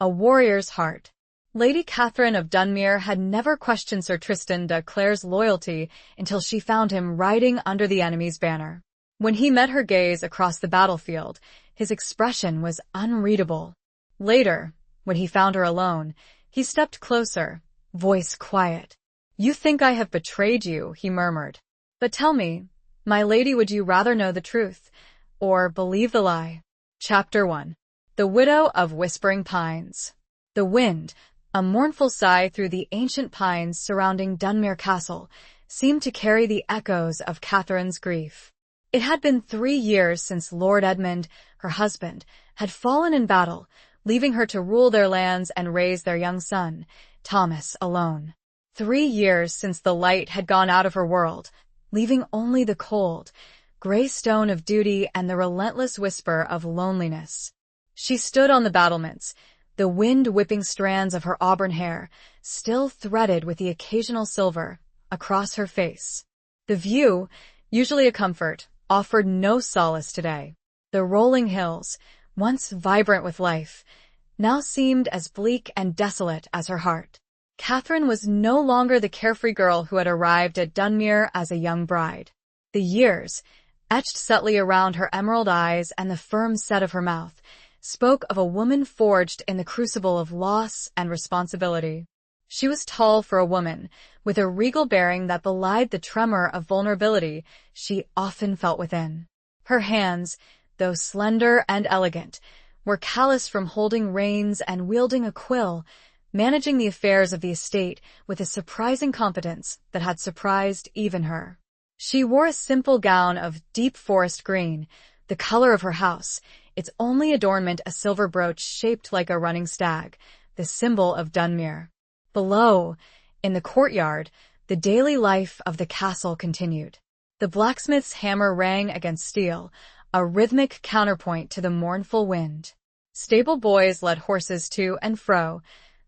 A warrior's heart. Lady Catherine of Dunmere had never questioned Sir Tristan de Clare's loyalty until she found him riding under the enemy's banner. When he met her gaze across the battlefield, his expression was unreadable. Later, when he found her alone, he stepped closer, voice quiet. "You think I have betrayed you," he murmured. "But tell me, my lady, would you rather know the truth, or believe the lie?" Chapter 1. The Widow of Whispering Pines. The wind, a mournful sigh through the ancient pines surrounding Dunmere Castle, seemed to carry the echoes of Catherine's grief. It had been 3 years since Lord Edmund, her husband, had fallen in battle, leaving her to rule their lands and raise their young son, Thomas, alone. 3 years since the light had gone out of her world, leaving only the cold, gray stone of duty and the relentless whisper of loneliness. She stood on the battlements, the wind whipping strands of her auburn hair, still threaded with the occasional silver, across her face. The view, usually a comfort, offered no solace today. The rolling hills, once vibrant with life, now seemed as bleak and desolate as her heart. Catherine was no longer the carefree girl who had arrived at Dunmere as a young bride. The years, etched subtly around her emerald eyes and the firm set of her mouth, spoke of a woman forged in the crucible of loss and responsibility. She was tall for a woman, with a regal bearing that belied the tremor of vulnerability she often felt within. Her hands, though slender and elegant, were callous from holding reins and wielding a quill, managing the affairs of the estate with a surprising competence that had surprised even her. She wore a simple gown of deep forest green, the color of her house, its only adornment a silver brooch shaped like a running stag, the symbol of Dunmere. Below, in the courtyard, the daily life of the castle continued. The blacksmith's hammer rang against steel, a rhythmic counterpoint to the mournful wind. Stable boys led horses to and fro,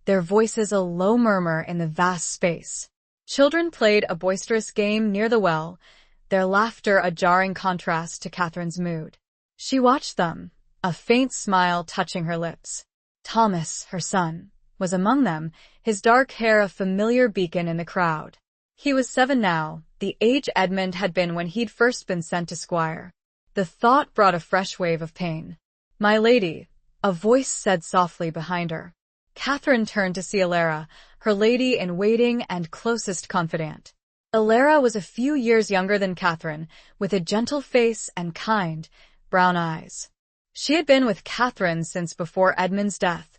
their voices a low murmur in the vast space. Children played a boisterous game near the well, their laughter a jarring contrast to Catherine's mood. She watched them, a faint smile touching her lips. Thomas, her son, was among them, his dark hair a familiar beacon in the crowd. He was 7 now, the age Edmund had been when he'd first been sent to squire. The thought brought a fresh wave of pain. "My lady," a voice said softly behind her. Catherine turned to see Alara, her lady-in-waiting and closest confidant. Alara was a few years younger than Catherine, with a gentle face and kind, brown eyes. She had been with Catherine since before Edmund's death,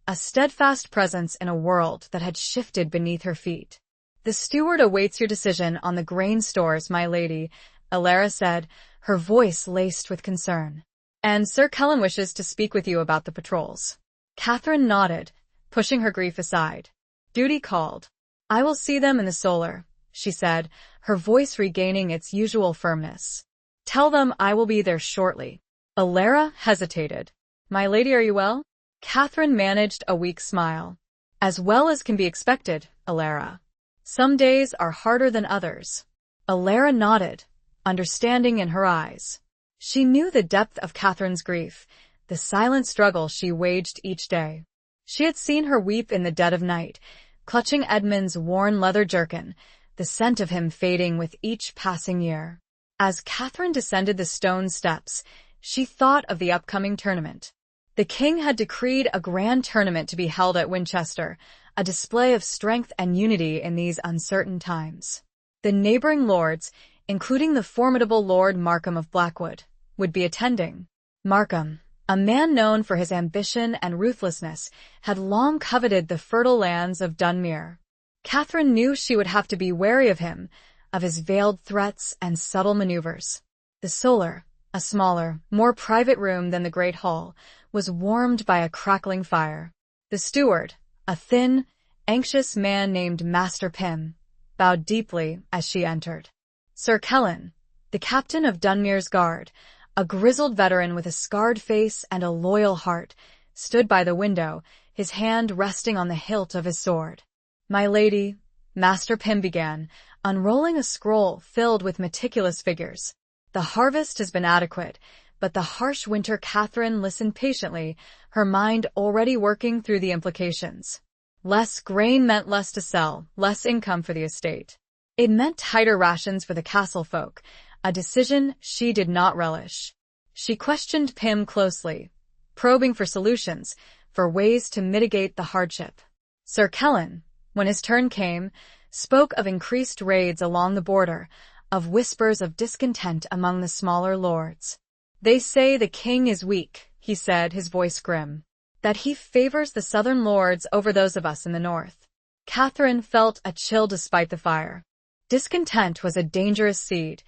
a steadfast presence in a world that had shifted beneath her feet. "The steward awaits your decision on the grain stores, my lady," Alara said, her voice laced with concern. "And Sir Cullen wishes to speak with you about the patrols." Catherine nodded, pushing her grief aside. Duty called. "I will see them in the solar," she said, her voice regaining its usual firmness. "Tell them I will be there shortly." Alara hesitated. "My lady, are you well?" Catherine managed a weak smile. "As well as can be expected, Alara. Some days are harder than others." Alara nodded, understanding in her eyes. She knew the depth of Catherine's grief, the silent struggle she waged each day. She had seen her weep in the dead of night, clutching Edmund's worn leather jerkin, the scent of him fading with each passing year. As Catherine descended the stone steps, she thought of the upcoming tournament. The king had decreed a grand tournament to be held at Winchester, a display of strength and unity in these uncertain times. The neighboring lords, including the formidable Lord Markham of Blackwood, would be attending. Markham, a man known for his ambition and ruthlessness, had long coveted the fertile lands of Dunmere. Catherine knew she would have to be wary of him, of his veiled threats and subtle maneuvers. The solar, a smaller, more private room than the great hall, was warmed by a crackling fire. The steward, a thin, anxious man named Master Pym, bowed deeply as she entered. Sir Cullen, the captain of Dunmere's guard, a grizzled veteran with a scarred face and a loyal heart, stood by the window, his hand resting on the hilt of his sword. "My lady," Master Pym began, unrolling a scroll filled with meticulous figures. "The harvest has been adequate, but the harsh winter." Catherine listened patiently, her mind already working through the implications. Less grain meant less to sell, less income for the estate. It meant tighter rations for the castle folk, a decision she did not relish. She questioned Pym closely, probing for solutions, for ways to mitigate the hardship. Sir Kellen, when his turn came, spoke of increased raids along the border, of whispers of discontent among the smaller lords. "They say the king is weak," he said, his voice grim, "that he favors the southern lords over those of us in the north." Catherine felt a chill despite the fire. Discontent was a dangerous seed,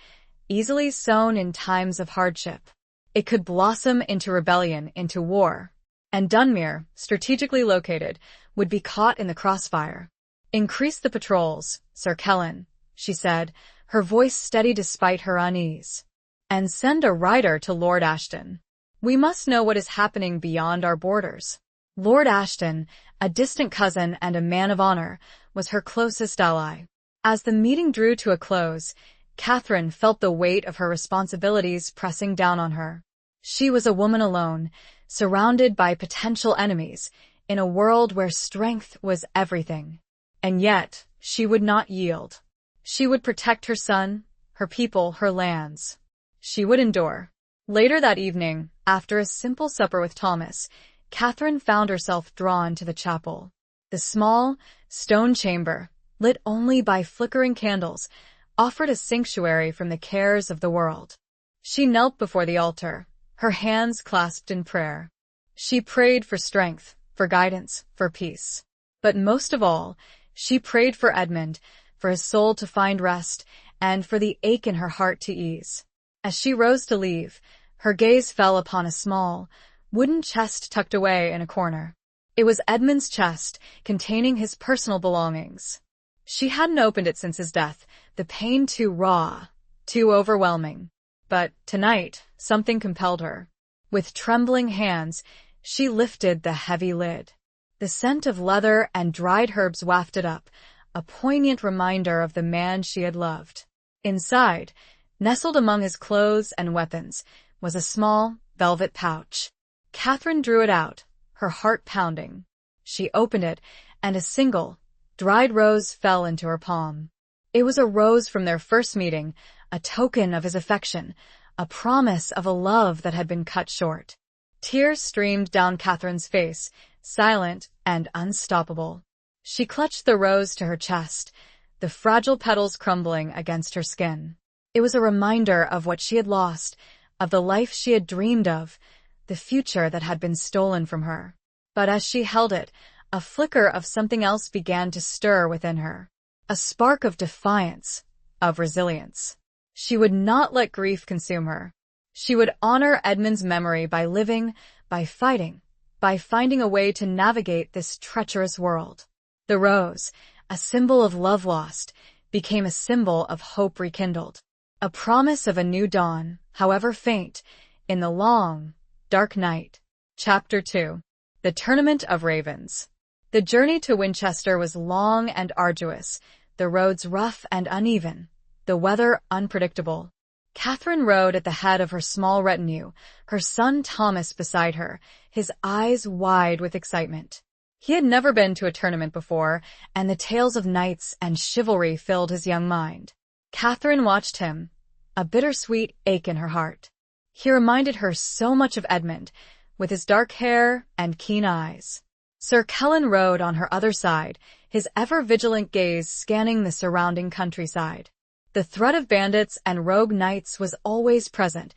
easily sown in times of hardship. It could blossom into rebellion, into war. And Dunmere, strategically located, would be caught in the crossfire. "Increase the patrols, Sir Kellen," she said, her voice steady despite her unease. "And send a rider to Lord Ashton. We must know what is happening beyond our borders." Lord Ashton, a distant cousin and a man of honor, was her closest ally. As the meeting drew to a close, Catherine felt the weight of her responsibilities pressing down on her. She was a woman alone, surrounded by potential enemies, in a world where strength was everything. And yet, she would not yield. She would protect her son, her people, her lands. She would endure. Later that evening, after a simple supper with Thomas, Catherine found herself drawn to the chapel. The small, stone chamber, lit only by flickering candles, offered a sanctuary from the cares of the world. She knelt before the altar, her hands clasped in prayer. She prayed for strength, for guidance, for peace. But most of all, she prayed for Edmund, for his soul to find rest, and for the ache in her heart to ease. As she rose to leave, her gaze fell upon a small, wooden chest tucked away in a corner. It was Edmund's chest, containing his personal belongings. She hadn't opened it since his death, the pain too raw, too overwhelming. But tonight, something compelled her. With trembling hands, she lifted the heavy lid. The scent of leather and dried herbs wafted up, a poignant reminder of the man she had loved. Inside, nestled among his clothes and weapons, was a small, velvet pouch. Catherine drew it out, her heart pounding. She opened it, and a single, dried rose fell into her palm. It was a rose from their first meeting, a token of his affection, a promise of a love that had been cut short. Tears streamed down Catherine's face, silent and unstoppable. She clutched the rose to her chest, the fragile petals crumbling against her skin. It was a reminder of what she had lost, of the life she had dreamed of, the future that had been stolen from her. But as she held it, a flicker of something else began to stir within her. A spark of defiance, of resilience. She would not let grief consume her. She would honor Edmund's memory by living, by fighting, by finding a way to navigate this treacherous world. The rose, a symbol of love lost, became a symbol of hope rekindled. A promise of a new dawn, however faint, in the long, dark night. Chapter 2. The Tournament of Ravens. The journey to Winchester was long and arduous, the roads rough and uneven, the weather unpredictable. Catherine rode at the head of her small retinue, her son Thomas beside her, his eyes wide with excitement. He had never been to a tournament before, and the tales of knights and chivalry filled his young mind. Catherine watched him, a bittersweet ache in her heart. He reminded her so much of Edmund, with his dark hair and keen eyes. Sir Kellen rode on her other side, his ever-vigilant gaze scanning the surrounding countryside. The threat of bandits and rogue knights was always present,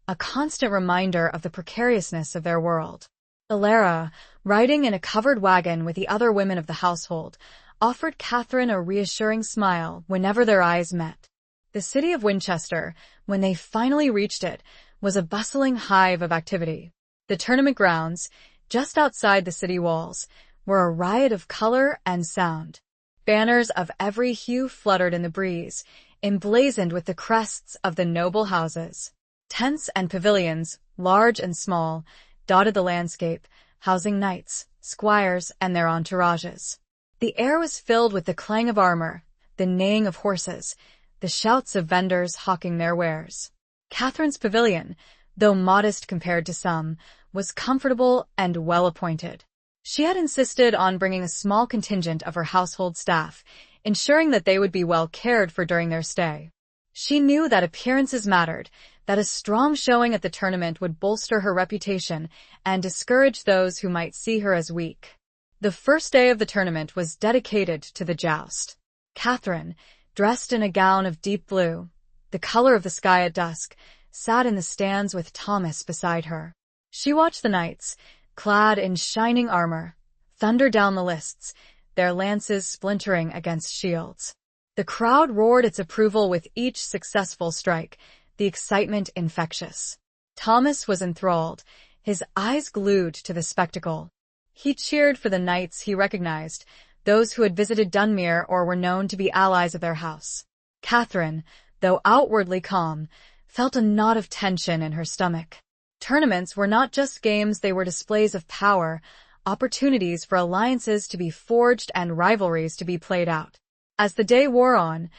a constant reminder of the precariousness of their world. Alara, riding in a covered wagon with the other women of the household, offered Catherine a reassuring smile whenever their eyes met. The city of Winchester, when they finally reached it, was a bustling hive of activity. The tournament grounds, just outside the city walls, were a riot of color and sound. Banners of every hue fluttered in the breeze, emblazoned with the crests of the noble houses. Tents and pavilions, large and small, dotted the landscape, housing knights, squires, and their entourages. The air was filled with the clang of armor, the neighing of horses, the shouts of vendors hawking their wares. Catherine's pavilion, though modest compared to some, was comfortable and well-appointed. She had insisted on bringing a small contingent of her household staff, ensuring that they would be well cared for during their stay. She knew that appearances mattered, that a strong showing at the tournament would bolster her reputation and discourage those who might see her as weak. The first day of the tournament was dedicated to the joust. Catherine, dressed in a gown of deep blue, the color of the sky at dusk, sat in the stands with Thomas beside her. She watched the knights, clad in shining armor, thunder down the lists, their lances splintering against shields. The crowd roared its approval with each successful strike, the excitement infectious. Thomas was enthralled, his eyes glued to the spectacle. He cheered for the knights he recognized, those who had visited Dunmere or were known to be allies of their house. Catherine, though outwardly calm, felt a knot of tension in her stomach. Tournaments were not just games, they were displays of power, opportunities for alliances to be forged and rivalries to be played out. As the day wore on,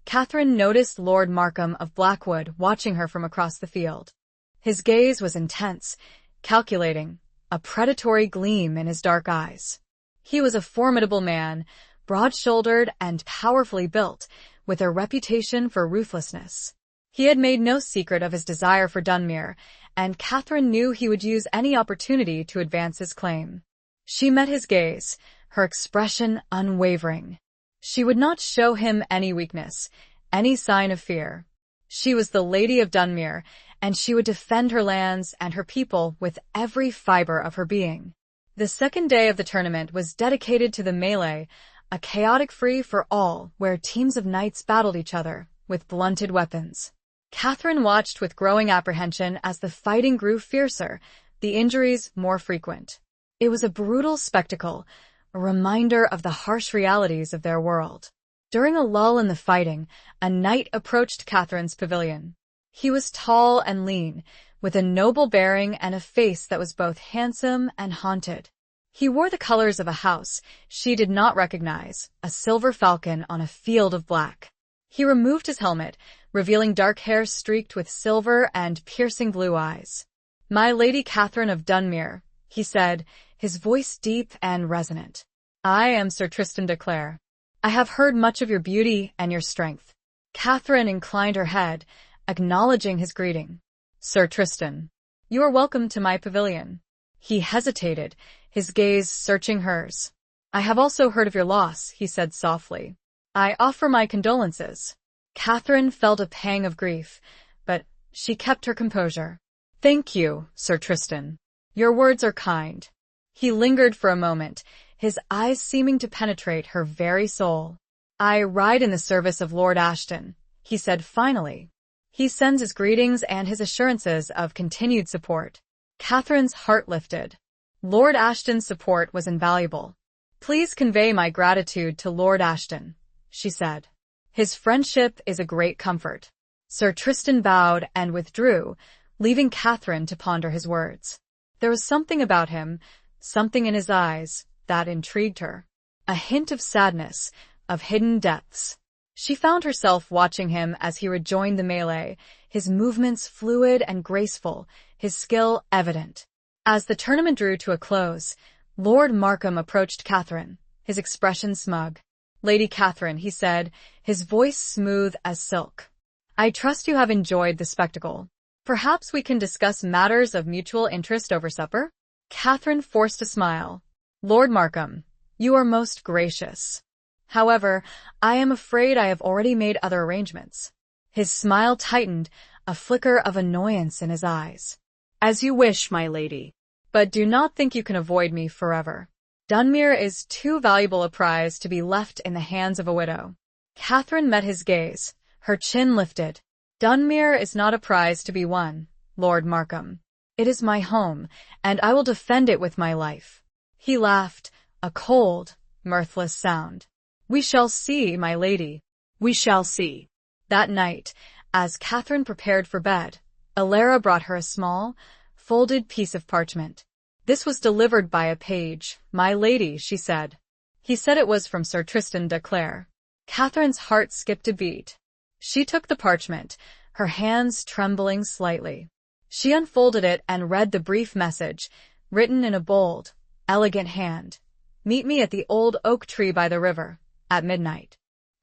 Catherine noticed Lord Markham of Blackwood watching her from across the field. His gaze was intense, calculating, a predatory gleam in his dark eyes. He was a formidable man, broad-shouldered and powerfully built, with a reputation for ruthlessness. He had made no secret of his desire for Dunmere, and Catherine knew he would use any opportunity to advance his claim. She met his gaze, her expression unwavering. She would not show him any weakness, any sign of fear. She was the Lady of Dunmere, and she would defend her lands and her people with every fiber of her being. The second day of the tournament was dedicated to the melee, a chaotic free-for-all where teams of knights battled each other with blunted weapons. Catherine watched with growing apprehension as the fighting grew fiercer, the injuries more frequent. It was a brutal spectacle, a reminder of the harsh realities of their world. During a lull in the fighting, a knight approached Catherine's pavilion. He was tall and lean, with a noble bearing and a face that was both handsome and haunted. He wore the colors of a house she did not recognize, a silver falcon on a field of black. He removed his helmet, revealing dark hair streaked with silver and piercing blue eyes. "My Lady Catherine of Dunmere," he said, his voice deep and resonant. "I am Sir Tristan de Clare. I have heard much of your beauty and your strength." Catherine inclined her head, acknowledging his greeting. "Sir Tristan, you are welcome to my pavilion." He hesitated, his gaze searching hers. "I have also heard of your loss," he said softly. "I offer my condolences." Catherine felt a pang of grief, but she kept her composure. "Thank you, Sir Tristan. Your words are kind." He lingered for a moment, his eyes seeming to penetrate her very soul. "I ride in the service of Lord Ashton," he said finally. "He sends his greetings and his assurances of continued support." Catherine's heart lifted. Lord Ashton's support was invaluable. "Please convey my gratitude to Lord Ashton," she said. "His friendship is a great comfort." Sir Tristan bowed and withdrew, leaving Catherine to ponder his words. There was something about him, something in his eyes, that intrigued her. A hint of sadness, of hidden depths. She found herself watching him as he rejoined the melee, his movements fluid and graceful, his skill evident. As the tournament drew to a close, Lord Markham approached Catherine, his expression smug. "Lady Catherine," he said, his voice smooth as silk. "I trust you have enjoyed the spectacle. Perhaps we can discuss matters of mutual interest over supper?" Catherine forced a smile. "Lord Markham, you are most gracious. However, I am afraid I have already made other arrangements." His smile tightened, a flicker of annoyance in his eyes. "As you wish, my lady. But do not think you can avoid me forever. Dunmere is too valuable a prize to be left in the hands of a widow." Catherine met his gaze, her chin lifted. "Dunmere is not a prize to be won, Lord Markham. It is my home, and I will defend it with my life." He laughed, a cold, mirthless sound. "We shall see, my lady. We shall see." That night, as Catherine prepared for bed, Alara brought her a small, folded piece of parchment. "This was delivered by a page, my lady," she said. "He said it was from Sir Tristan de Clare." Catherine's heart skipped a beat. She took the parchment, her hands trembling slightly. She unfolded it and read the brief message, written in a bold, elegant hand. Meet me at the old oak tree by the river, at midnight.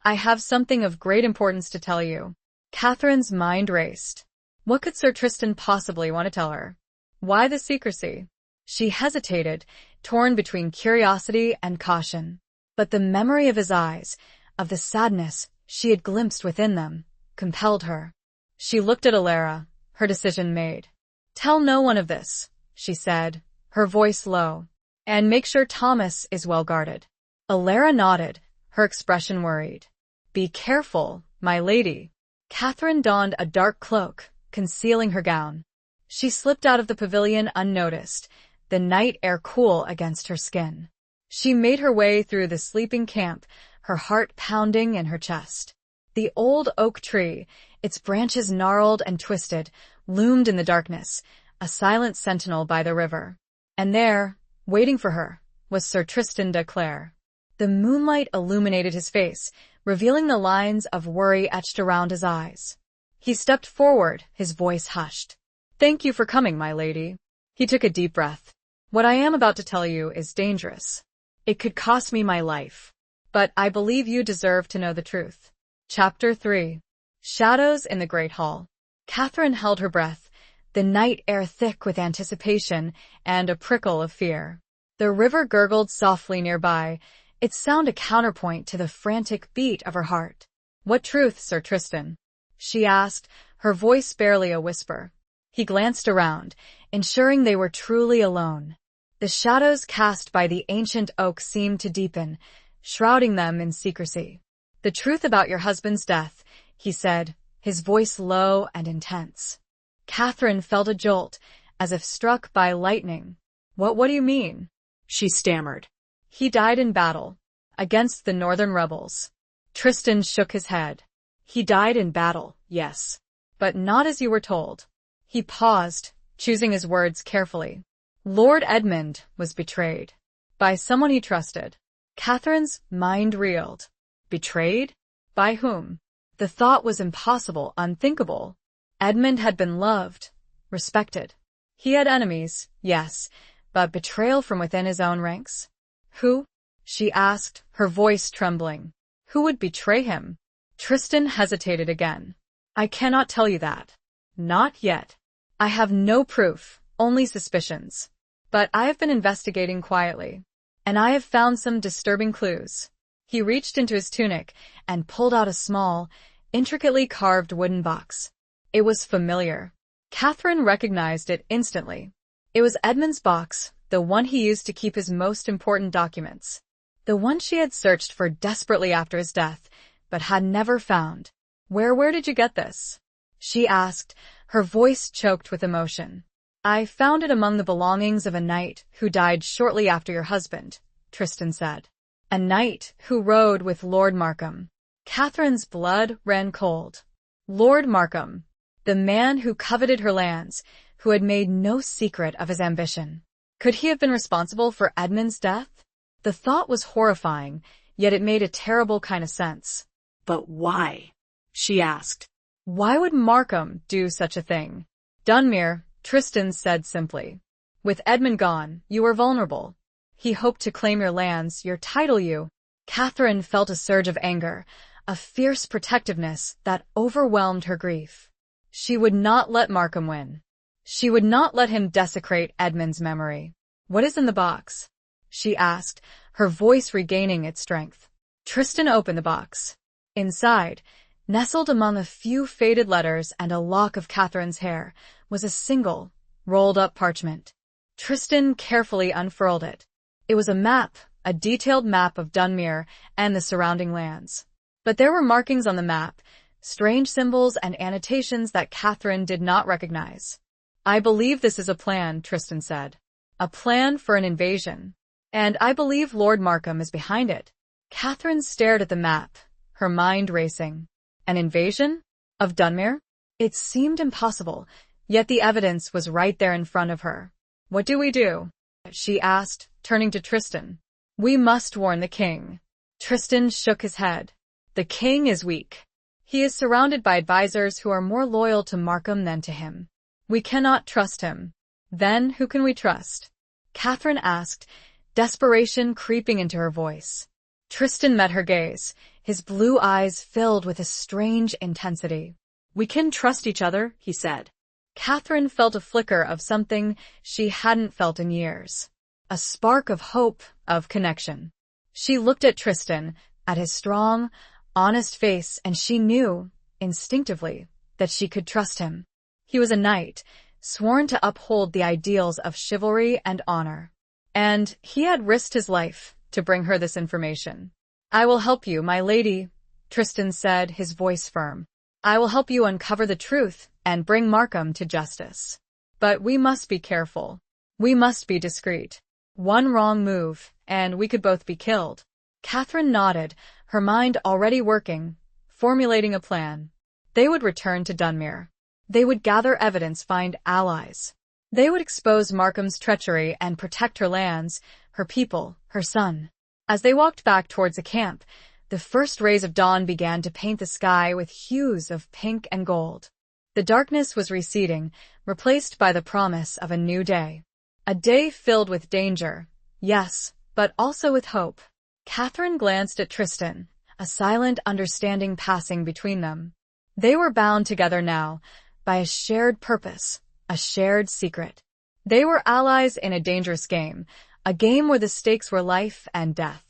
I have something of great importance to tell you. Catherine's mind raced. What could Sir Tristan possibly want to tell her? Why the secrecy? She hesitated, torn between curiosity and caution. But the memory of his eyes, of the sadness she had glimpsed within them, compelled her. She looked at Alara, her decision made. Tell no one of this, she said, her voice low. And make sure Thomas is well guarded. Alara nodded, her expression worried. Be careful, my lady. Catherine donned a dark cloak, concealing her gown. She slipped out of the pavilion unnoticed, the night air cool against her skin. She made her way through the sleeping camp, her heart pounding in her chest. The old oak tree, its branches gnarled and twisted, loomed in the darkness, a silent sentinel by the river. And there, waiting for her, was Sir Tristan de Clare. The moonlight illuminated his face, revealing the lines of worry etched around his eyes. He stepped forward, his voice hushed. Thank you for coming, my lady. He took a deep breath. What I am about to tell you is dangerous. It could cost me my life. But I believe you deserve to know the truth. Chapter 3. Shadows in the Great Hall. Catherine held her breath, the night air thick with anticipation and a prickle of fear. The river gurgled softly nearby, its sound a counterpoint to the frantic beat of her heart. What truth, Sir Tristan? She asked, her voice barely a whisper. He glanced around, ensuring they were truly alone. The shadows cast by the ancient oak seemed to deepen, shrouding them in secrecy. The truth about your husband's death, he said, his voice low and intense. Catherine felt a jolt, as if struck by lightning. What do you mean? She stammered. He died in battle, against the northern rebels. Tristan shook his head. He died in battle, yes. But not as you were told. He paused, choosing his words carefully. Lord Edmund was betrayed. By someone he trusted. Catherine's mind reeled. Betrayed? By whom? The thought was impossible, unthinkable. Edmund had been loved, respected. He had enemies, yes, but betrayal from within his own ranks? Who? She asked, her voice trembling. Who would betray him? Tristan hesitated again. I cannot tell you that. Not yet. I have no proof, only suspicions. But I have been investigating quietly, and I have found some disturbing clues. He reached into his tunic and pulled out a small, intricately carved wooden box. It was familiar. Catherine recognized it instantly. It was Edmund's box, the one he used to keep his most important documents. The one she had searched for desperately after his death, but had never found. Where did you get this? She asked, her voice choked with emotion. I found it among the belongings of a knight who died shortly after your husband, Tristan said. A knight who rode with Lord Markham. Catherine's blood ran cold. Lord Markham, the man who coveted her lands, who had made no secret of his ambition. Could he have been responsible for Edmund's death? The thought was horrifying, yet it made a terrible kind of sense. But why? She asked. Why would Markham do such a thing? Dunmere, Tristan said simply. With Edmund gone, you were vulnerable. He hoped to claim your lands, your title you. Catherine felt a surge of anger, a fierce protectiveness that overwhelmed her grief. She would not let Markham win. She would not let him desecrate Edmund's memory. What is in the box? She asked, her voice regaining its strength. Tristan opened the box. Inside, nestled among a few faded letters and a lock of Catherine's hair, was a single, rolled-up parchment. Tristan carefully unfurled it. It was a map, a detailed map of Dunmere and the surrounding lands. But there were markings on the map, strange symbols and annotations that Catherine did not recognize. I believe this is a plan, Tristan said. A plan for an invasion. And I believe Lord Markham is behind it. Catherine stared at the map, her mind racing. An invasion? Of Dunmere? It seemed impossible, yet the evidence was right there in front of her. What do we do? She asked, turning to Tristan. We must warn the king. Tristan shook his head. The king is weak. He is surrounded by advisors who are more loyal to Markham than to him. We cannot trust him. Then who can we trust? Catherine asked, desperation creeping into her voice. Tristan met her gaze, his blue eyes filled with a strange intensity. We can trust each other, he said. Catherine felt a flicker of something she hadn't felt in years. A spark of hope, of connection. She looked at Tristan, at his strong, honest face, and she knew, instinctively, that she could trust him. He was a knight, sworn to uphold the ideals of chivalry and honor. And he had risked his life to bring her this information. I will help you, my lady, Tristan said, his voice firm. I will help you uncover the truth and bring Markham to justice. But we must be careful. We must be discreet. One wrong move, and we could both be killed. Catherine nodded, her mind already working, formulating a plan. They would return to Dunmere. They would gather evidence, find allies. They would expose Markham's treachery and protect her lands, her people, her son. As they walked back towards the camp, the first rays of dawn began to paint the sky with hues of pink and gold. The darkness was receding, replaced by the promise of a new day. A day filled with danger, yes, but also with hope. Catherine glanced at Tristan, a silent understanding passing between them. They were bound together now by a shared purpose, a shared secret. They were allies in a dangerous game, a game where the stakes were life and death.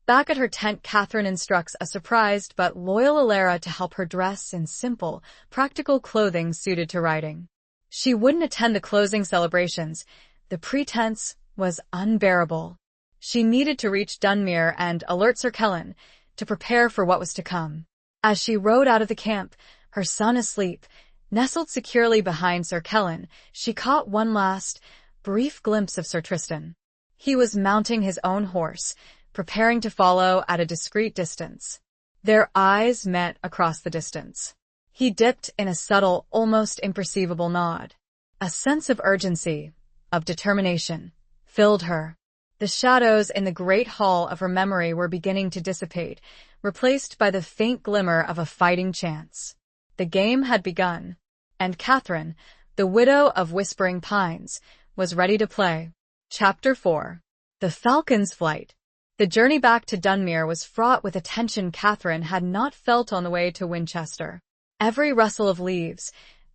Back at her tent, Catherine instructs a surprised but loyal Alara to help her dress in simple, practical clothing suited to riding. She wouldn't attend the closing celebrations. The pretense was unbearable. She needed to reach Dunmere and alert Sir Kellen to prepare for what was to come. As she rode out of the camp, her son asleep, nestled securely behind Sir Kellen, she caught one last, brief glimpse of Sir Tristan. He was mounting his own horse, preparing to follow at a discreet distance. Their eyes met across the distance. He dipped in a subtle, almost imperceivable nod. A sense of urgency, of determination, filled her. The shadows in the great hall of her memory were beginning to dissipate, replaced by the faint glimmer of a fighting chance. The game had begun, and Catherine, the widow of Whispering Pines, was ready to play. Chapter 4. The Falcon's Flight. The journey back to Dunmere was fraught with a tension Catherine had not felt on the way to Winchester. Every rustle of leaves,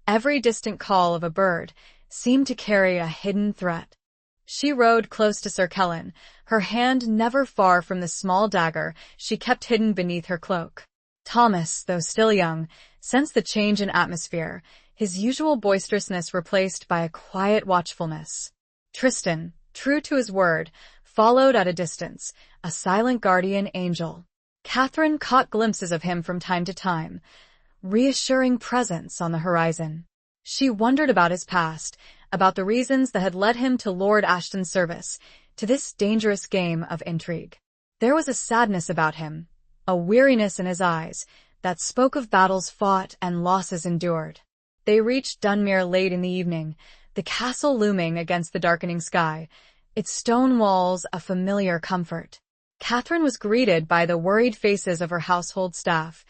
every distant call of a bird, seemed to carry a hidden threat. She rode close to Sir Kellen, her hand never far from the small dagger she kept hidden beneath her cloak. Thomas, though still young, sensed the change in atmosphere, his usual boisterousness replaced by a quiet watchfulness. Tristan, true to his word, followed at a distance, a silent guardian angel. Catherine caught glimpses of him from time to time, reassuring presence on the horizon. She wondered about his past, about the reasons that had led him to Lord Ashton's service, to this dangerous game of intrigue. There was a sadness about him, a weariness in his eyes, that spoke of battles fought and losses endured. They reached Dunmere late in the evening, the castle looming against the darkening sky, its stone walls a familiar comfort. Catherine was greeted by the worried faces of her household staff,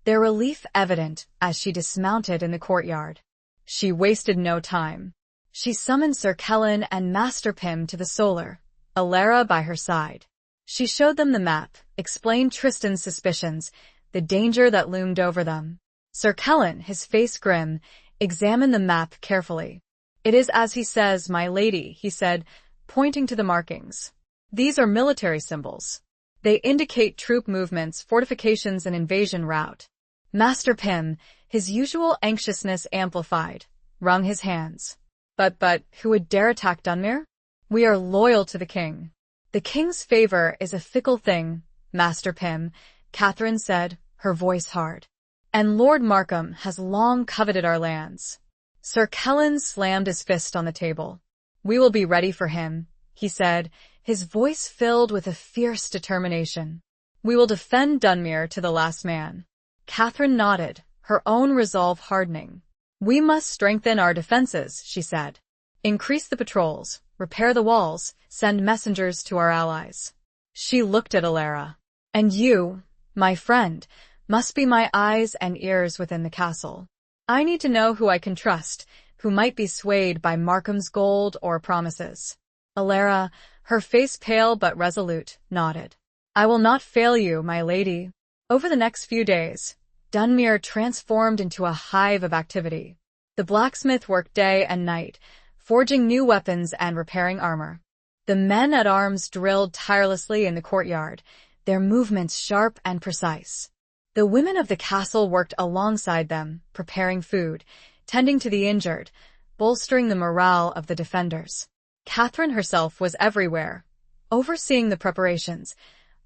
their relief evident as she dismounted in the courtyard. She wasted no time. She summoned Sir Kellen and Master Pym to the solar, Alara by her side. She showed them the map, explained Tristan's suspicions, the danger that loomed over them. Sir Kellen, his face grim, examined the map carefully. It is as he says, my lady, he said, pointing to the markings. These are military symbols. They indicate troop movements, fortifications, and invasion route. Master Pym, his usual anxiousness amplified, wrung his hands. But who would dare attack Dunmere? We are loyal to the king. The king's favor is a fickle thing, Master Pym, Catherine said, her voice hard. And Lord Markham has long coveted our lands. Sir Kellen slammed his fist on the table. We will be ready for him, he said, his voice filled with a fierce determination. We will defend Dunmere to the last man. Catherine nodded, her own resolve hardening. We must strengthen our defenses, she said. Increase the patrols, repair the walls, send messengers to our allies. She looked at Alara. And you, my friend, must be my eyes and ears within the castle. I need to know who I can trust, who might be swayed by Markham's gold or promises. Alara, her face pale but resolute, nodded. "I will not fail you, my lady." Over the next few days, Dunmere transformed into a hive of activity. The blacksmith worked day and night, forging new weapons and repairing armor. The men-at-arms drilled tirelessly in the courtyard, their movements sharp and precise. The women of the castle worked alongside them, preparing food, tending to the injured, bolstering the morale of the defenders. Catherine herself was everywhere, overseeing the preparations,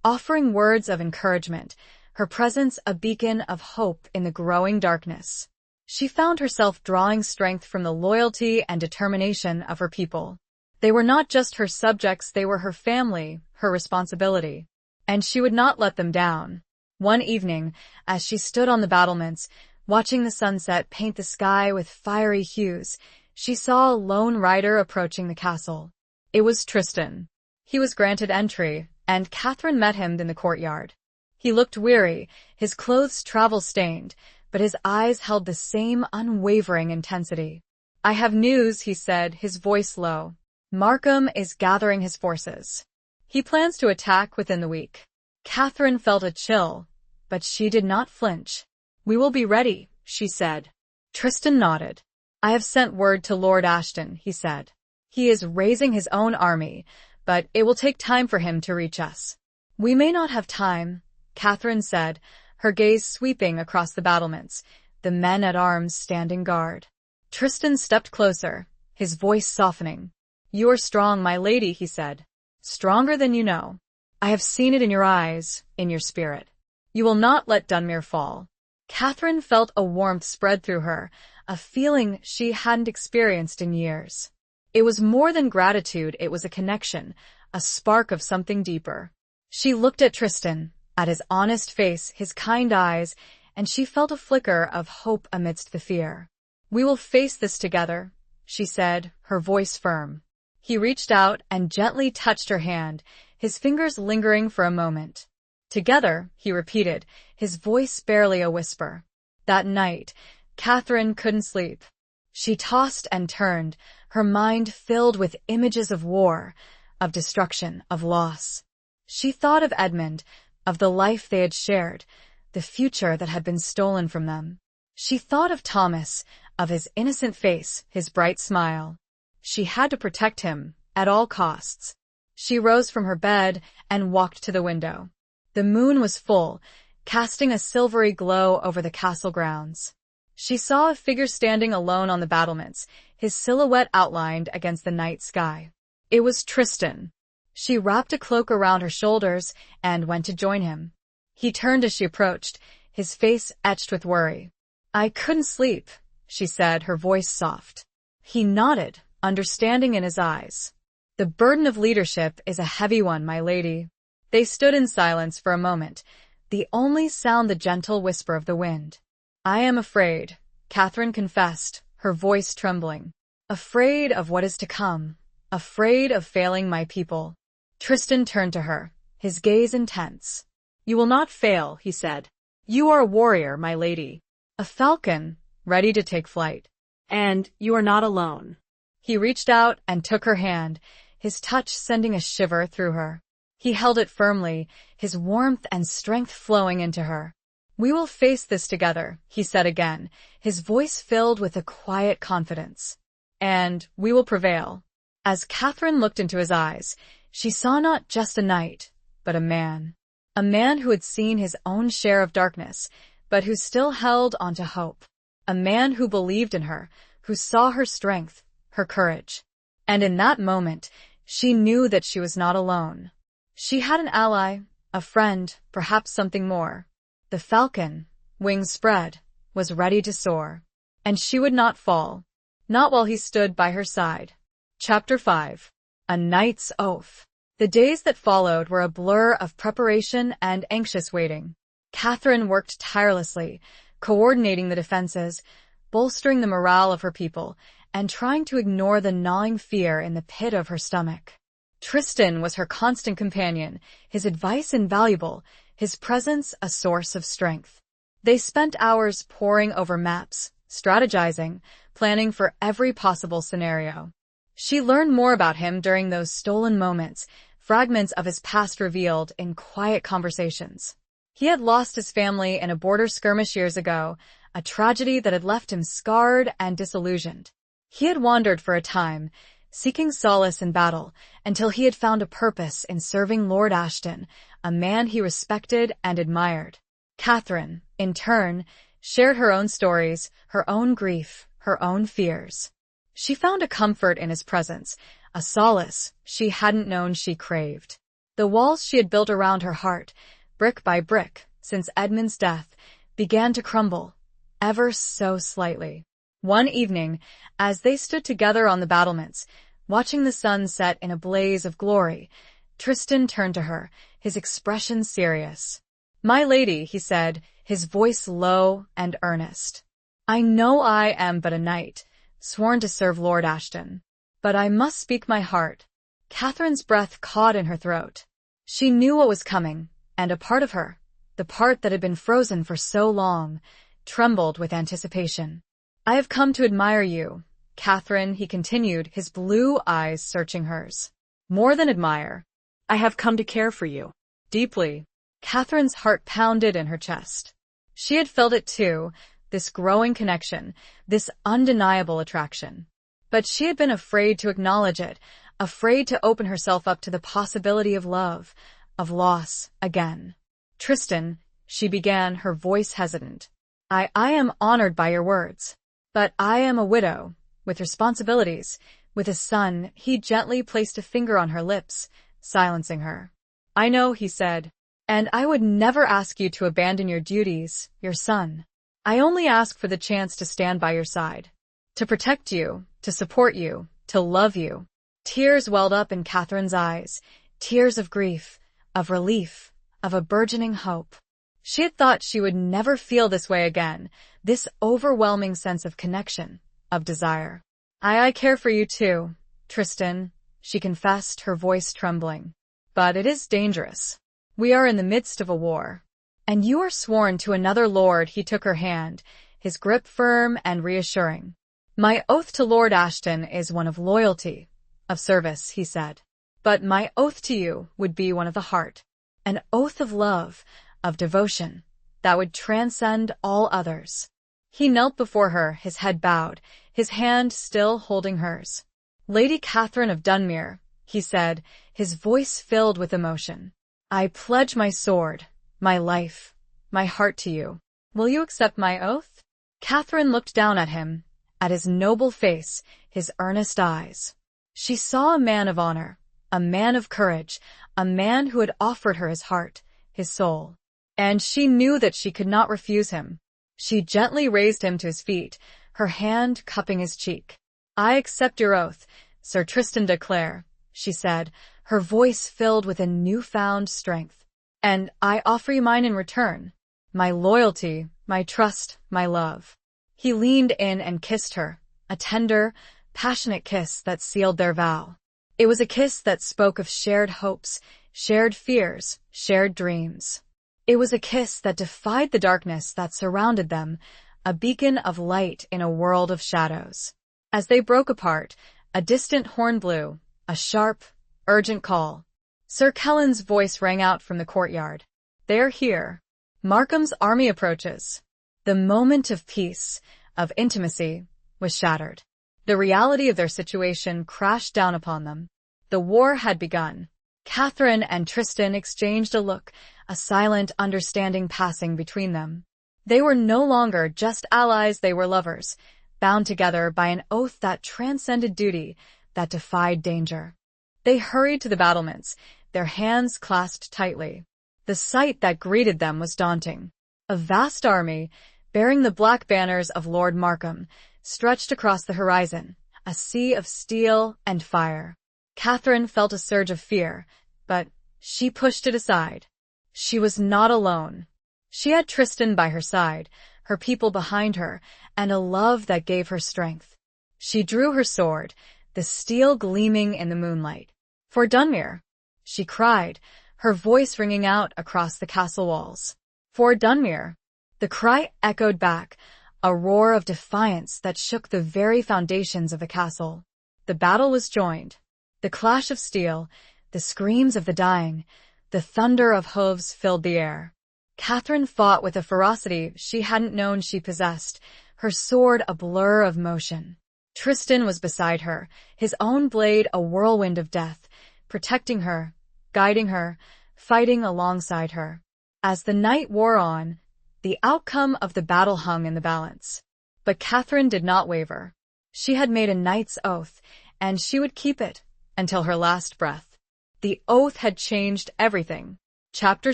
offering words of encouragement, her presence a beacon of hope in the growing darkness. She found herself drawing strength from the loyalty and determination of her people. They were not just her subjects, they were her family, her responsibility. And she would not let them down. One evening, as she stood on the battlements, watching the sunset paint the sky with fiery hues, she saw a lone rider approaching the castle. It was Tristan. He was granted entry, and Catherine met him in the courtyard. He looked weary, his clothes travel-stained, but his eyes held the same unwavering intensity. "I have news," he said, his voice low. "Markham is gathering his forces. He plans to attack within the week." Catherine felt a chill, but she did not flinch. "We will be ready," she said. Tristan nodded. "I have sent word to Lord Ashton," he said. "He is raising his own army, but it will take time for him to reach us." "We may not have time," Catherine said, her gaze sweeping across the battlements, the men-at-arms standing guard. Tristan stepped closer, his voice softening. "You are strong, my lady," he said. "Stronger than you know. I have seen it in your eyes, in your spirit. You will not let Dunmere fall." Catherine felt a warmth spread through her, a feeling she hadn't experienced in years. It was more than gratitude, it was a connection, a spark of something deeper. She looked at Tristan, at his honest face, his kind eyes, and she felt a flicker of hope amidst the fear. "We will face this together," she said, her voice firm. He reached out and gently touched her hand, his fingers lingering for a moment. "Together," he repeated, his voice barely a whisper. That night, Catherine couldn't sleep. She tossed and turned, her mind filled with images of war, of destruction, of loss. She thought of Edmund, of the life they had shared, the future that had been stolen from them. She thought of Thomas, of his innocent face, his bright smile. She had to protect him, at all costs. She rose from her bed and walked to the window. The moon was full, casting a silvery glow over the castle grounds. She saw a figure standing alone on the battlements, his silhouette outlined against the night sky. It was Tristan. She wrapped a cloak around her shoulders and went to join him. He turned as she approached, his face etched with worry. "I couldn't sleep," she said, her voice soft. He nodded, understanding in his eyes. "The burden of leadership is a heavy one, my lady." They stood in silence for a moment, the only sound the gentle whisper of the wind. "I am afraid," Catherine confessed, her voice trembling. "Afraid of what is to come, afraid of failing my people." Tristan turned to her, his gaze intense. "You will not fail," he said. "You are a warrior, my lady, a falcon, ready to take flight. And you are not alone." He reached out and took her hand, his touch sending a shiver through her. He held it firmly, his warmth and strength flowing into her. "We will face this together," he said again, his voice filled with a quiet confidence. "And we will prevail." As Catherine looked into his eyes, she saw not just a knight, but a man. A man who had seen his own share of darkness, but who still held onto hope. A man who believed in her, who saw her strength, her courage. And in that moment, she knew that she was not alone. She had an ally, a friend, perhaps something more. The falcon, wings spread, was ready to soar. And she would not fall. Not while he stood by her side. Chapter 5. A Knight's Oath. The days that followed were a blur of preparation and anxious waiting. Catherine worked tirelessly, coordinating the defenses, bolstering the morale of her people, and trying to ignore the gnawing fear in the pit of her stomach. Tristan was her constant companion, his advice invaluable, his presence a source of strength. They spent hours poring over maps, strategizing, planning for every possible scenario. She learned more about him during those stolen moments, fragments of his past revealed in quiet conversations. He had lost his family in a border skirmish years ago, a tragedy that had left him scarred and disillusioned. He had wandered for a time, seeking solace in battle, until he had found a purpose in serving Lord Ashton, a man he respected and admired. Catherine, in turn, shared her own stories, her own grief, her own fears. She found a comfort in his presence, a solace she hadn't known she craved. The walls she had built around her heart, brick by brick, since Edmund's death, began to crumble, ever so slightly. One evening, as they stood together on the battlements, watching the sun set in a blaze of glory, Tristan turned to her, his expression serious. "My lady," he said, his voice low and earnest. "I know I am but a knight, sworn to serve Lord Ashton. But I must speak my heart." Catherine's breath caught in her throat. She knew what was coming, and a part of her, the part that had been frozen for so long, trembled with anticipation. "I have come to admire you, Catherine," he continued, his blue eyes searching hers. "More than admire. I have come to care for you. Deeply." Catherine's heart pounded in her chest. She had felt it too, this growing connection, this undeniable attraction. But she had been afraid to acknowledge it, afraid to open herself up to the possibility of love, of loss, again. "Tristan," she began, her voice hesitant. I am honored by your words. But I am a widow, with responsibilities, with a son." He gently placed a finger on her lips, silencing her. "I know," he said, "and I would never ask you to abandon your duties, your son. I only ask for the chance to stand by your side, to protect you, to support you, to love you." Tears welled up in Catherine's eyes, tears of grief, of relief, of a burgeoning hope. She had thought she would never feel this way again, this overwhelming sense of connection, of desire. I care for you too, Tristan," she confessed, her voice trembling. "But it is dangerous. We are in the midst of a war. And you are sworn to another lord." He took her hand, his grip firm and reassuring. "My oath to Lord Ashton is one of loyalty, of service," he said. "But my oath to you would be one of the heart, an oath of love, of devotion, that would transcend all others." He knelt before her, his head bowed, his hand still holding hers. "Lady Catherine of Dunmere," he said, his voice filled with emotion, "I pledge my sword, my life, my heart to you. Will you accept my oath?" Catherine looked down at him, at his noble face, his earnest eyes. She saw a man of honor, a man of courage, a man who had offered her his heart, his soul. And she knew that she could not refuse him. She gently raised him to his feet, her hand cupping his cheek. "I accept your oath, Sir Tristan de Clare," she said, her voice filled with a newfound strength. "And I offer you mine in return, my loyalty, my trust, my love." He leaned in and kissed her, a tender, passionate kiss that sealed their vow. It was a kiss that spoke of shared hopes, shared fears, shared dreams. It was a kiss that defied the darkness that surrounded them, a beacon of light in a world of shadows. As they broke apart, a distant horn blew, a sharp, urgent call. Sir Kellen's voice rang out from the courtyard. "They are here. Markham's army approaches." The moment of peace, of intimacy, was shattered. The reality of their situation crashed down upon them. The war had begun. Catherine and Tristan exchanged a look, a silent understanding passing between them. They were no longer just allies, they were lovers, bound together by an oath that transcended duty, that defied danger. They hurried to the battlements, their hands clasped tightly. The sight that greeted them was daunting. A vast army, bearing the black banners of Lord Markham, stretched across the horizon, a sea of steel and fire. Catherine felt a surge of fear, but she pushed it aside. She was not alone. She had Tristan by her side, her people behind her, and a love that gave her strength. She drew her sword, the steel gleaming in the moonlight. "For Dunmere," she cried, her voice ringing out across the castle walls. "For Dunmere." The cry echoed back, a roar of defiance that shook the very foundations of the castle. The battle was joined. The clash of steel, the screams of the dying, the thunder of hooves filled the air. Catherine fought with a ferocity she hadn't known she possessed, her sword a blur of motion. Tristan was beside her, his own blade a whirlwind of death, protecting her, guiding her, fighting alongside her. As the night wore on, the outcome of the battle hung in the balance. But Catherine did not waver. She had made a knight's oath, and she would keep it until her last breath. The oath had changed everything. Chapter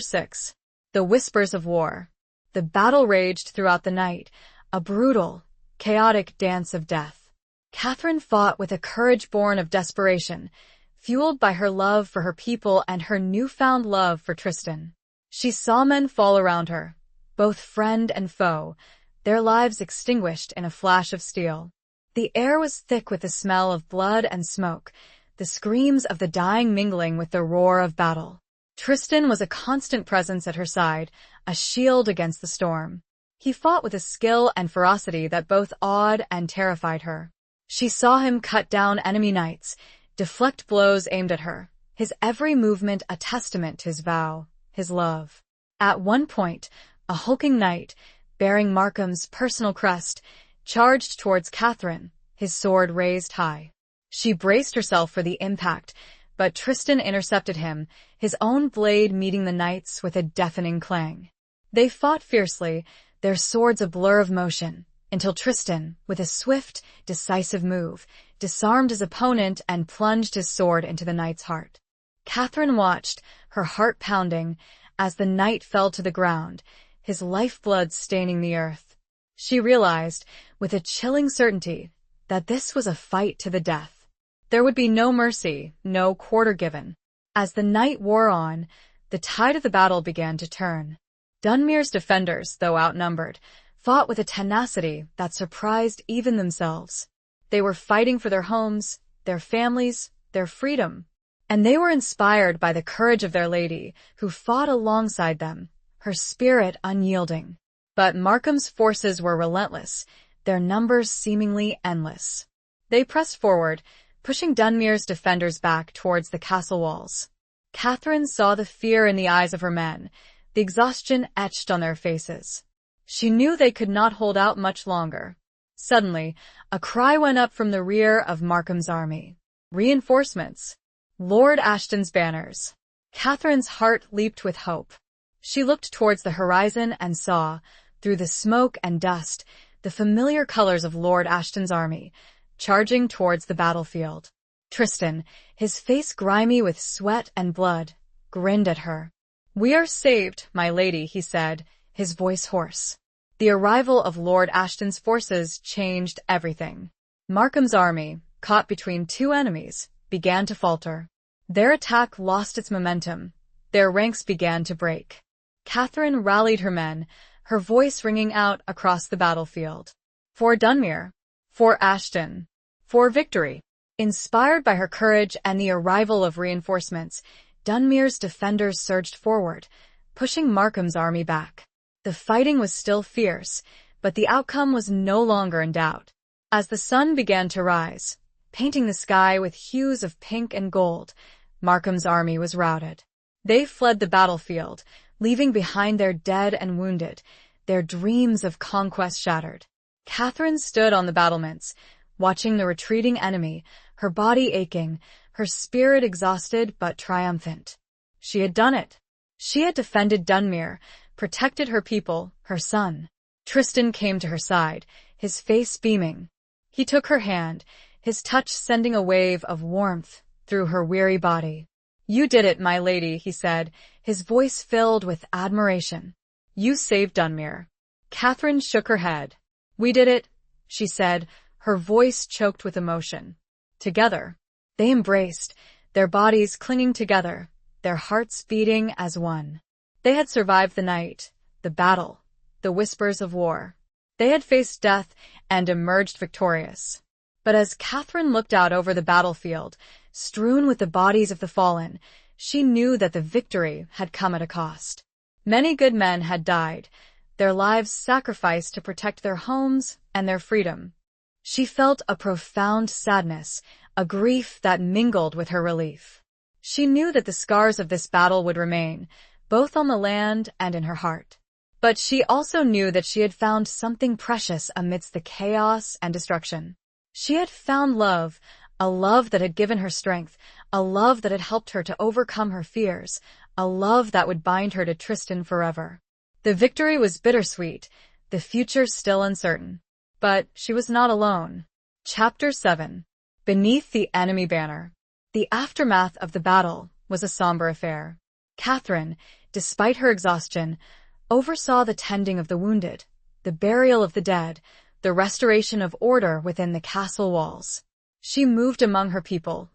6. The Whispers of War. The battle raged throughout the night, a brutal, chaotic dance of death. Catherine fought with a courage born of desperation, fueled by her love for her people and her newfound love for Tristan. She saw men fall around her, both friend and foe, their lives extinguished in a flash of steel. The air was thick with the smell of blood and smoke, the screams of the dying mingling with the roar of battle. Tristan was a constant presence at her side, a shield against the storm. He fought with a skill and ferocity that both awed and terrified her. She saw him cut down enemy knights, deflect blows aimed at her, his every movement a testament to his vow, his love. At one point, a hulking knight, bearing Markham's personal crest, charged towards Catherine, his sword raised high. She braced herself for the impact, but Tristan intercepted him, his own blade meeting the knight's with a deafening clang. They fought fiercely, their swords a blur of motion, until Tristan, with a swift, decisive move, disarmed his opponent and plunged his sword into the knight's heart. Catherine watched, her heart pounding, as the knight fell to the ground, his lifeblood staining the earth. She realized, with a chilling certainty, that this was a fight to the death. There would be no mercy, no quarter given. As the night wore on, the tide of the battle began to turn. Dunmere's defenders, though outnumbered, fought with a tenacity that surprised even themselves. They were fighting for their homes, their families, their freedom. And they were inspired by the courage of their lady, who fought alongside them, her spirit unyielding. But Markham's forces were relentless, their numbers seemingly endless. They pressed forward, pushing Dunmere's defenders back towards the castle walls. Catherine saw the fear in the eyes of her men, the exhaustion etched on their faces. She knew they could not hold out much longer. Suddenly, a cry went up from the rear of Markham's army. Reinforcements! Lord Ashton's banners! Catherine's heart leaped with hope. She looked towards the horizon and saw, through the smoke and dust, the familiar colors of Lord Ashton's army, charging towards the battlefield. Tristan, his face grimy with sweat and blood, grinned at her. "We are saved, my lady," he said, his voice hoarse. The arrival of Lord Ashton's forces changed everything. Markham's army, caught between two enemies, began to falter. Their attack lost its momentum. Their ranks began to break. Catherine rallied her men, her voice ringing out across the battlefield. For Dunmere, for Ashton, for victory. Inspired by her courage and the arrival of reinforcements, Dunmere's defenders surged forward, pushing Markham's army back. The fighting was still fierce, but the outcome was no longer in doubt. As the sun began to rise, painting the sky with hues of pink and gold, Markham's army was routed. They fled the battlefield, leaving behind their dead and wounded, their dreams of conquest shattered. Catherine stood on the battlements, watching the retreating enemy, her body aching, her spirit exhausted but triumphant. She had done it. She had defended Dunmere, protected her people, her son. Tristan came to her side, his face beaming. He took her hand, his touch sending a wave of warmth through her weary body. "You did it, my lady," he said, his voice filled with admiration. "You saved Dunmere." Catherine shook her head. "We did it," she said, her voice choked with emotion. Together. They embraced, their bodies clinging together, their hearts beating as one. They had survived the night, the battle, the whispers of war. They had faced death and emerged victorious. But as Catherine looked out over the battlefield, strewn with the bodies of the fallen, she knew that the victory had come at a cost. Many good men had died, their lives sacrificed to protect their homes and their freedom. She felt a profound sadness, a grief that mingled with her relief. She knew that the scars of this battle would remain, both on the land and in her heart. But she also knew that she had found something precious amidst the chaos and destruction. She had found love, a love that had given her strength, a love that had helped her to overcome her fears, a love that would bind her to Tristan forever. The victory was bittersweet, the future still uncertain. But she was not alone. Chapter 7. Beneath the Enemy Banner. The aftermath of the battle was a somber affair. Catherine, despite her exhaustion, oversaw the tending of the wounded, the burial of the dead, the restoration of order within the castle walls. She moved among her people,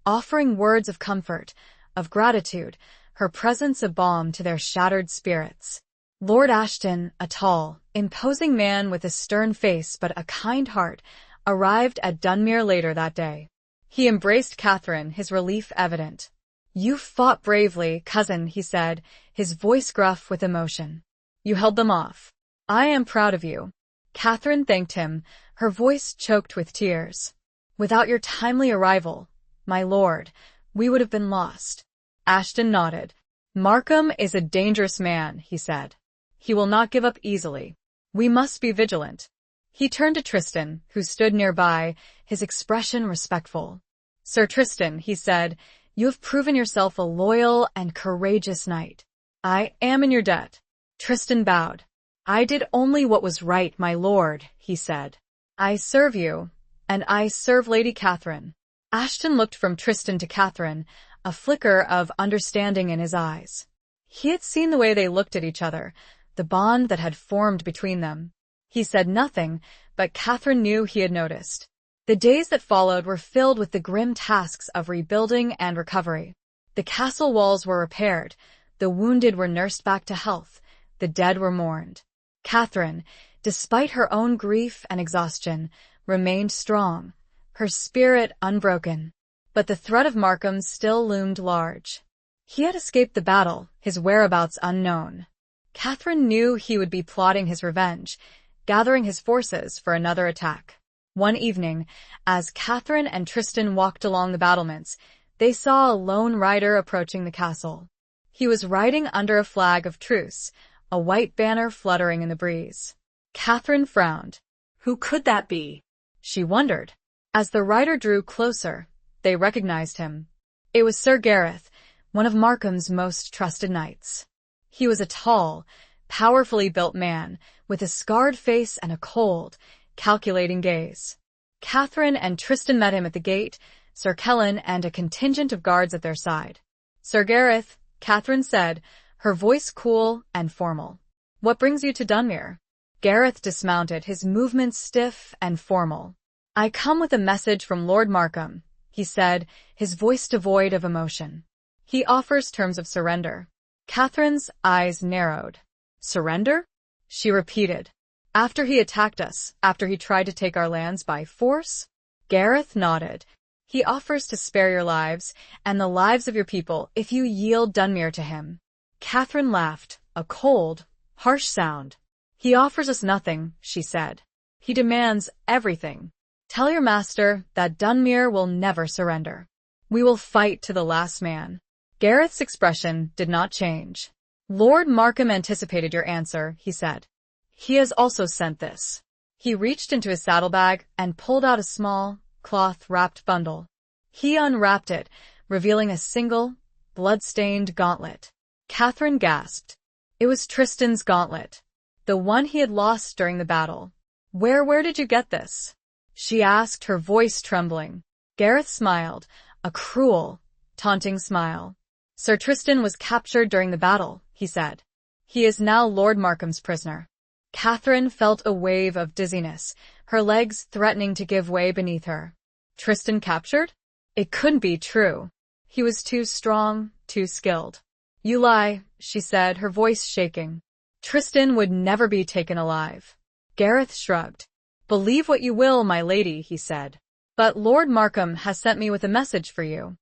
offering words of comfort, of gratitude, her presence a balm to their shattered spirits. Lord Ashton, a tall, imposing man with a stern face but a kind heart, arrived at Dunmere later that day. He embraced Catherine, his relief evident. "You fought bravely, cousin," he said, his voice gruff with emotion. "You held them off. I am proud of you." Catherine thanked him, her voice choked with tears. "Without your timely arrival, my lord, we would have been lost." Ashton nodded. "Markham is a dangerous man," he said. "He will not give up easily. We must be vigilant." He turned to Tristan, who stood nearby, his expression respectful. "Sir Tristan," he said, "you have proven yourself a loyal and courageous knight. I am in your debt." Tristan bowed. "I did only what was right, my lord," he said. "I serve you, and I serve Lady Catherine." Ashton looked from Tristan to Catherine, a flicker of understanding in his eyes. He had seen the way they looked at each other, the bond that had formed between them. He said nothing, but Catherine knew he had noticed. The days that followed were filled with the grim tasks of rebuilding and recovery. The castle walls were repaired, the wounded were nursed back to health, the dead were mourned. Catherine, despite her own grief and exhaustion, remained strong, her spirit unbroken. But the threat of Markham still loomed large. He had escaped the battle, his whereabouts unknown. Catherine knew he would be plotting his revenge, gathering his forces for another attack. One evening, as Catherine and Tristan walked along the battlements, they saw a lone rider approaching the castle. He was riding under a flag of truce, a white banner fluttering in the breeze. Catherine frowned. Who could that be? She wondered. As the rider drew closer, they recognized him. It was Sir Gareth, one of Markham's most trusted knights. He was a tall, powerfully built man, with a scarred face and a cold, calculating gaze. Catherine and Tristan met him at the gate, Sir Kellen and a contingent of guards at their side. "Sir Gareth," Catherine said, her voice cool and formal. "What brings you to Dunmere?" Gareth dismounted, his movements stiff and formal. "I come with a message from Lord Markham," he said, his voice devoid of emotion. "He offers terms of surrender." Catherine's eyes narrowed. "Surrender?" she repeated. "After he attacked us, after he tried to take our lands by force?" Gareth nodded. "He offers to spare your lives, and the lives of your people, if you yield Dunmere to him." Catherine laughed, a cold, harsh sound. "He offers us nothing," she said. "He demands everything. Tell your master that Dunmere will never surrender. We will fight to the last man." Gareth's expression did not change. "Lord Markham anticipated your answer," he said. "He has also sent this." He reached into his saddlebag and pulled out a small, cloth-wrapped bundle. He unwrapped it, revealing a single, blood-stained gauntlet. Catherine gasped. It was Tristan's gauntlet, the one he had lost during the battle. Where did you get this?" she asked, her voice trembling. Gareth smiled, a cruel, taunting smile. "Sir Tristan was captured during the battle," he said. "He is now Lord Markham's prisoner." Catherine felt a wave of dizziness, her legs threatening to give way beneath her. Tristan captured? It couldn't be true. He was too strong, too skilled. "You lie," she said, her voice shaking. "Tristan would never be taken alive." Gareth shrugged. "Believe what you will, my lady," he said. "But Lord Markham has sent me with a message for you.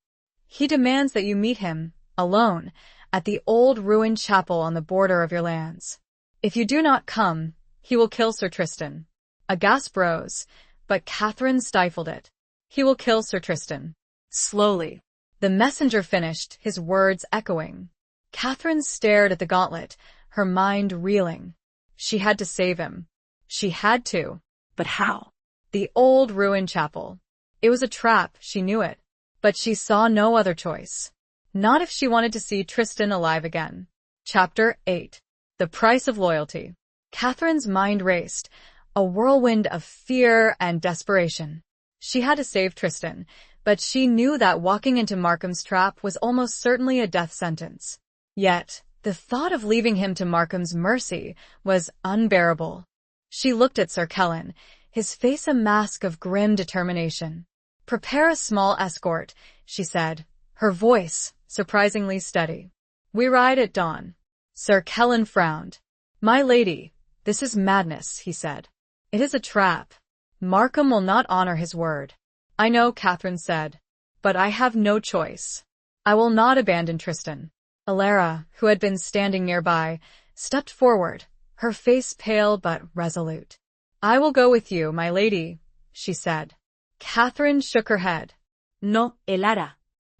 He demands that you meet him, alone, at the old ruined chapel on the border of your lands. If you do not come, he will kill Sir Tristan. A gasp rose, but Catherine stifled it. He will kill Sir Tristan. Slowly. The messenger finished, his words echoing. Catherine stared at the gauntlet, her mind reeling. She had to save him. She had to. But how? The old ruined chapel. It was a trap, she knew it. But she saw no other choice. Not if she wanted to see Tristan alive again. Chapter 8. The Price of Loyalty. Catherine's mind raced, a whirlwind of fear and desperation. She had to save Tristan, but she knew that walking into Markham's trap was almost certainly a death sentence. Yet, the thought of leaving him to Markham's mercy was unbearable. She looked at Sir Kellen, his face a mask of grim determination. "Prepare a small escort," she said, her voice surprisingly steady. "We ride at dawn." Sir Kellen frowned. "My lady, this is madness," he said. "It is a trap. Markham will not honor his word." "I know," Catherine said, "but I have no choice. I will not abandon Tristan." Alara, who had been standing nearby, stepped forward, her face pale but resolute. "I will go with you, my lady," she said. Catherine shook her head. "No, Alara.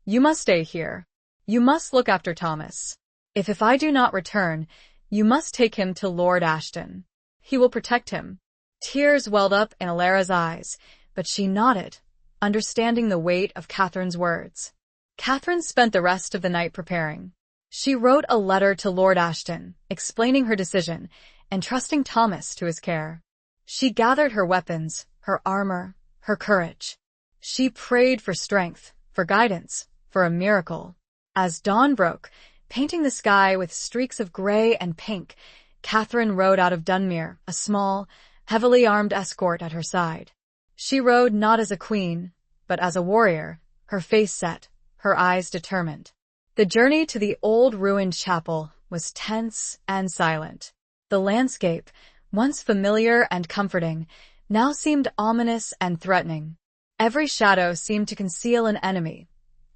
You must stay here. You must look after Thomas. If I do not return, you must take him to Lord Ashton. He will protect him." Tears welled up in Alara's eyes, but she nodded, understanding the weight of Catherine's words. Catherine spent the rest of the night preparing. She wrote a letter to Lord Ashton, explaining her decision, and trusting Thomas to his care. She gathered her weapons, her armor, her courage. She prayed for strength, for guidance, for a miracle. As dawn broke, painting the sky with streaks of gray and pink, Catherine rode out of Dunmere, a small, heavily armed escort at her side. She rode not as a queen, but as a warrior, her face set, her eyes determined. The journey to the old ruined chapel was tense and silent. The landscape, once familiar and comforting, now seemed ominous and threatening. Every shadow seemed to conceal an enemy.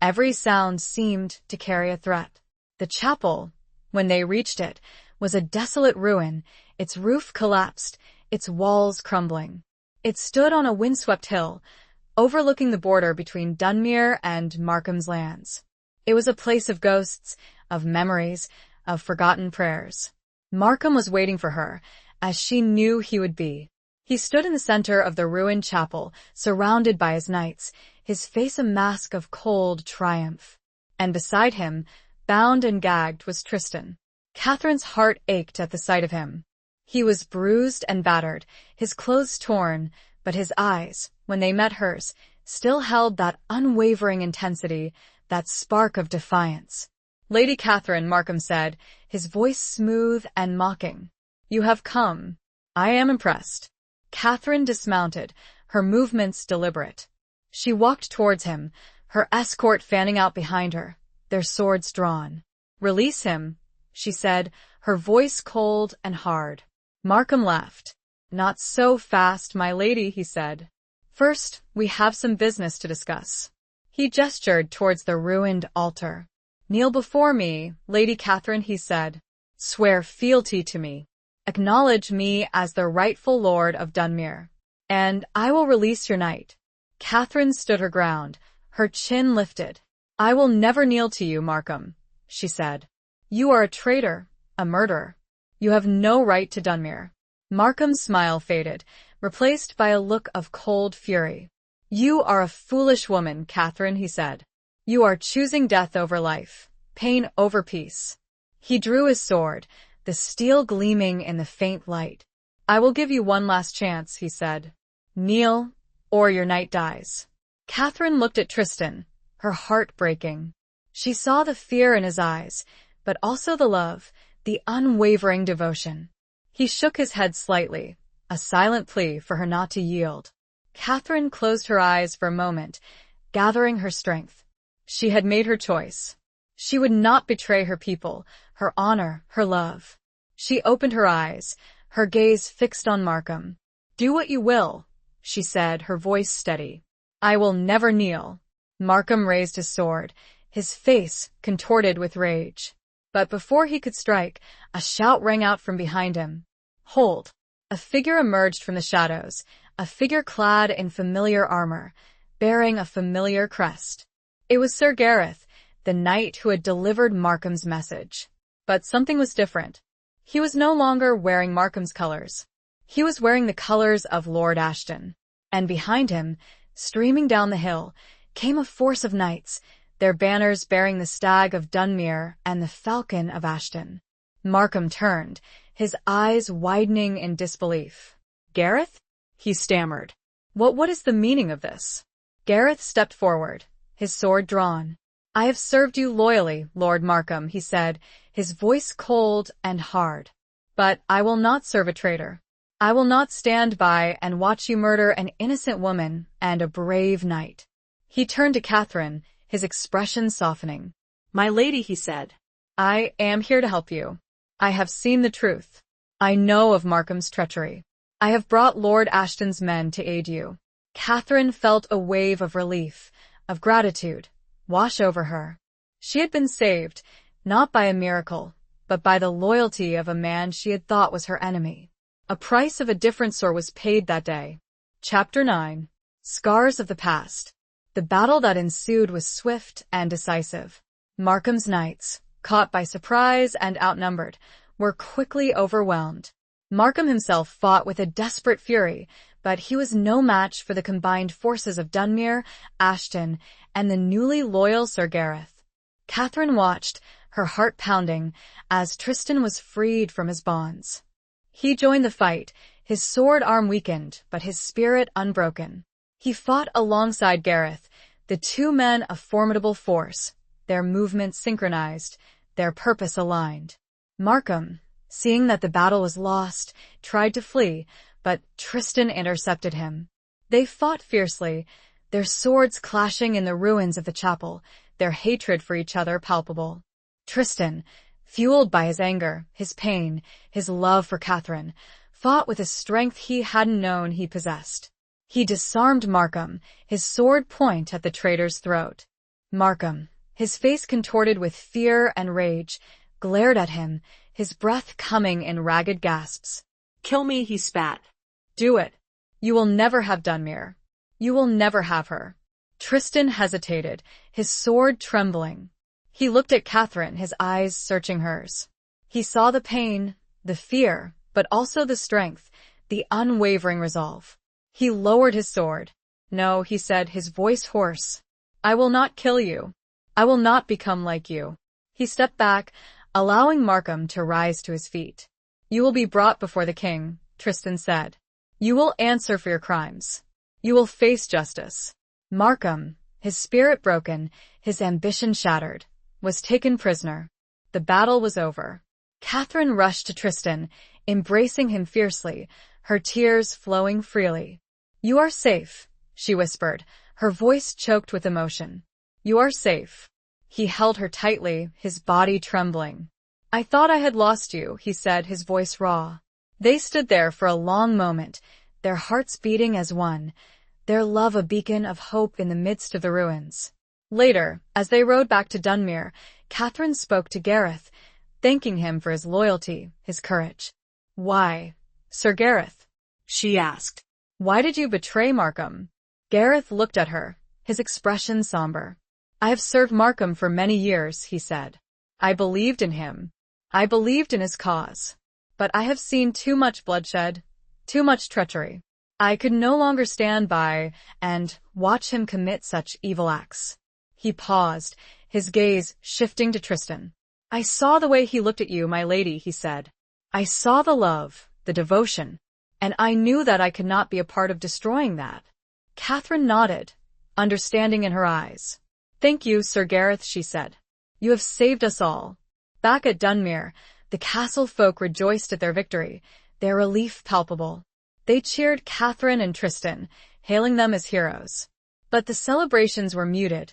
Every sound seemed to carry a threat. The chapel, when they reached it, was a desolate ruin, its roof collapsed, its walls crumbling. It stood on a windswept hill, overlooking the border between Dunmere and Markham's lands. It was a place of ghosts, of memories, of forgotten prayers. Markham was waiting for her, as she knew he would be. He stood in the center of the ruined chapel, surrounded by his knights, his face a mask of cold triumph. And beside him, bound and gagged, was Tristan. Catherine's heart ached at the sight of him. He was bruised and battered, his clothes torn, but his eyes, when they met hers, still held that unwavering intensity, that spark of defiance. "Lady Catherine," Markham said, his voice smooth and mocking. "You have come. I am impressed." Catherine dismounted, her movements deliberate. She walked towards him, her escort fanning out behind her, their swords drawn. "Release him," she said, her voice cold and hard. Markham laughed. "Not so fast, my lady," he said. "First, we have some business to discuss." He gestured towards the ruined altar. "Kneel before me, Lady Catherine," he said. "Swear fealty to me. Acknowledge me as the rightful lord of Dunmere, and I will release your knight." Catherine stood her ground, her chin lifted. "I will never kneel to you, Markham," she said. "You are a traitor, a murderer. You have no right to Dunmere." Markham's smile faded, replaced by a look of cold fury. "You are a foolish woman, Catherine," he said. "You are choosing death over life, pain over peace." He drew his sword, the steel gleaming in the faint light. "I will give you one last chance," he said. "Kneel, or your knight dies." Catherine looked at Tristan, her heart breaking. She saw the fear in his eyes, but also the love, the unwavering devotion. He shook his head slightly, a silent plea for her not to yield. Catherine closed her eyes for a moment, gathering her strength. She had made her choice. She would not betray her people, her honor, her love. She opened her eyes, her gaze fixed on Markham. "Do what you will," she said, her voice steady. "I will never kneel." Markham raised his sword, his face contorted with rage. But before he could strike, a shout rang out from behind him. "Hold!" A figure emerged from the shadows, a figure clad in familiar armor, bearing a familiar crest. It was Sir Gareth, the knight who had delivered Markham's message. But something was different. He was no longer wearing Markham's colors. He was wearing the colors of Lord Ashton. And behind him, streaming down the hill, came a force of knights, their banners bearing the stag of Dunmere and the falcon of Ashton. Markham turned, his eyes widening in disbelief. "Gareth?" he stammered. What is the meaning of this?" Gareth stepped forward, his sword drawn. "I have served you loyally, Lord Markham," he said, his voice cold and hard. "But I will not serve a traitor. I will not stand by and watch you murder an innocent woman and a brave knight." He turned to Catherine, his expression softening. "My lady," he said, "I am here to help you. I have seen the truth. I know of Markham's treachery. I have brought Lord Ashton's men to aid you." Catherine felt a wave of relief, of gratitude, wash over her. She had been saved, not by a miracle, but by the loyalty of a man she had thought was her enemy. A price of a different sort was paid that day. Chapter 9. Scars of the Past. The battle that ensued was swift and decisive. Markham's knights, caught by surprise and outnumbered, were quickly overwhelmed. Markham himself fought with a desperate fury, but he was no match for the combined forces of Dunmere, Ashton, and the newly loyal Sir Gareth. Catherine watched, her heart pounding, as Tristan was freed from his bonds. He joined the fight, his sword arm weakened, but his spirit unbroken. He fought alongside Gareth, the two men a formidable force, their movements synchronized, their purpose aligned. Markham, seeing that the battle was lost, tried to flee, but Tristan intercepted him. They fought fiercely, their swords clashing in the ruins of the chapel, their hatred for each other palpable. Tristan, fueled by his anger, his pain, his love for Catherine, fought with a strength he hadn't known he possessed. He disarmed Markham, his sword point at the traitor's throat. Markham, his face contorted with fear and rage, glared at him, his breath coming in ragged gasps. "Kill me," he spat. "Do it. You will never have Dunmere. You will never have her." Tristan hesitated, his sword trembling. He looked at Catherine, his eyes searching hers. He saw the pain, the fear, but also the strength, the unwavering resolve. He lowered his sword. "No," he said, his voice hoarse. "I will not kill you. I will not become like you." He stepped back, allowing Markham to rise to his feet. "You will be brought before the king," Tristan said. "You will answer for your crimes. You will face justice." Markham, his spirit broken, his ambition shattered, was taken prisoner. The battle was over. Catherine rushed to Tristan, embracing him fiercely, her tears flowing freely. "You are safe," she whispered, her voice choked with emotion. "You are safe." He held her tightly, his body trembling. "I thought I had lost you," he said, his voice raw. They stood there for a long moment, their hearts beating as one, their love a beacon of hope in the midst of the ruins. Later, as they rode back to Dunmere, Catherine spoke to Gareth, thanking him for his loyalty, his courage. "Why, Sir Gareth?" she asked. "Why did you betray Markham?" Gareth looked at her, his expression somber. "I have served Markham for many years," he said. "I believed in him. I believed in his cause. But I have seen too much bloodshed, too much treachery. I could no longer stand by and watch him commit such evil acts." He paused, his gaze shifting to Tristan. "I saw the way he looked at you, my lady," he said. "I saw the love, the devotion, and I knew that I could not be a part of destroying that." Catherine nodded, understanding in her eyes. "Thank you, Sir Gareth," she said. "You have saved us all." Back at Dunmere, the castle folk rejoiced at their victory, their relief palpable. They cheered Catherine and Tristan, hailing them as heroes. But the celebrations were muted,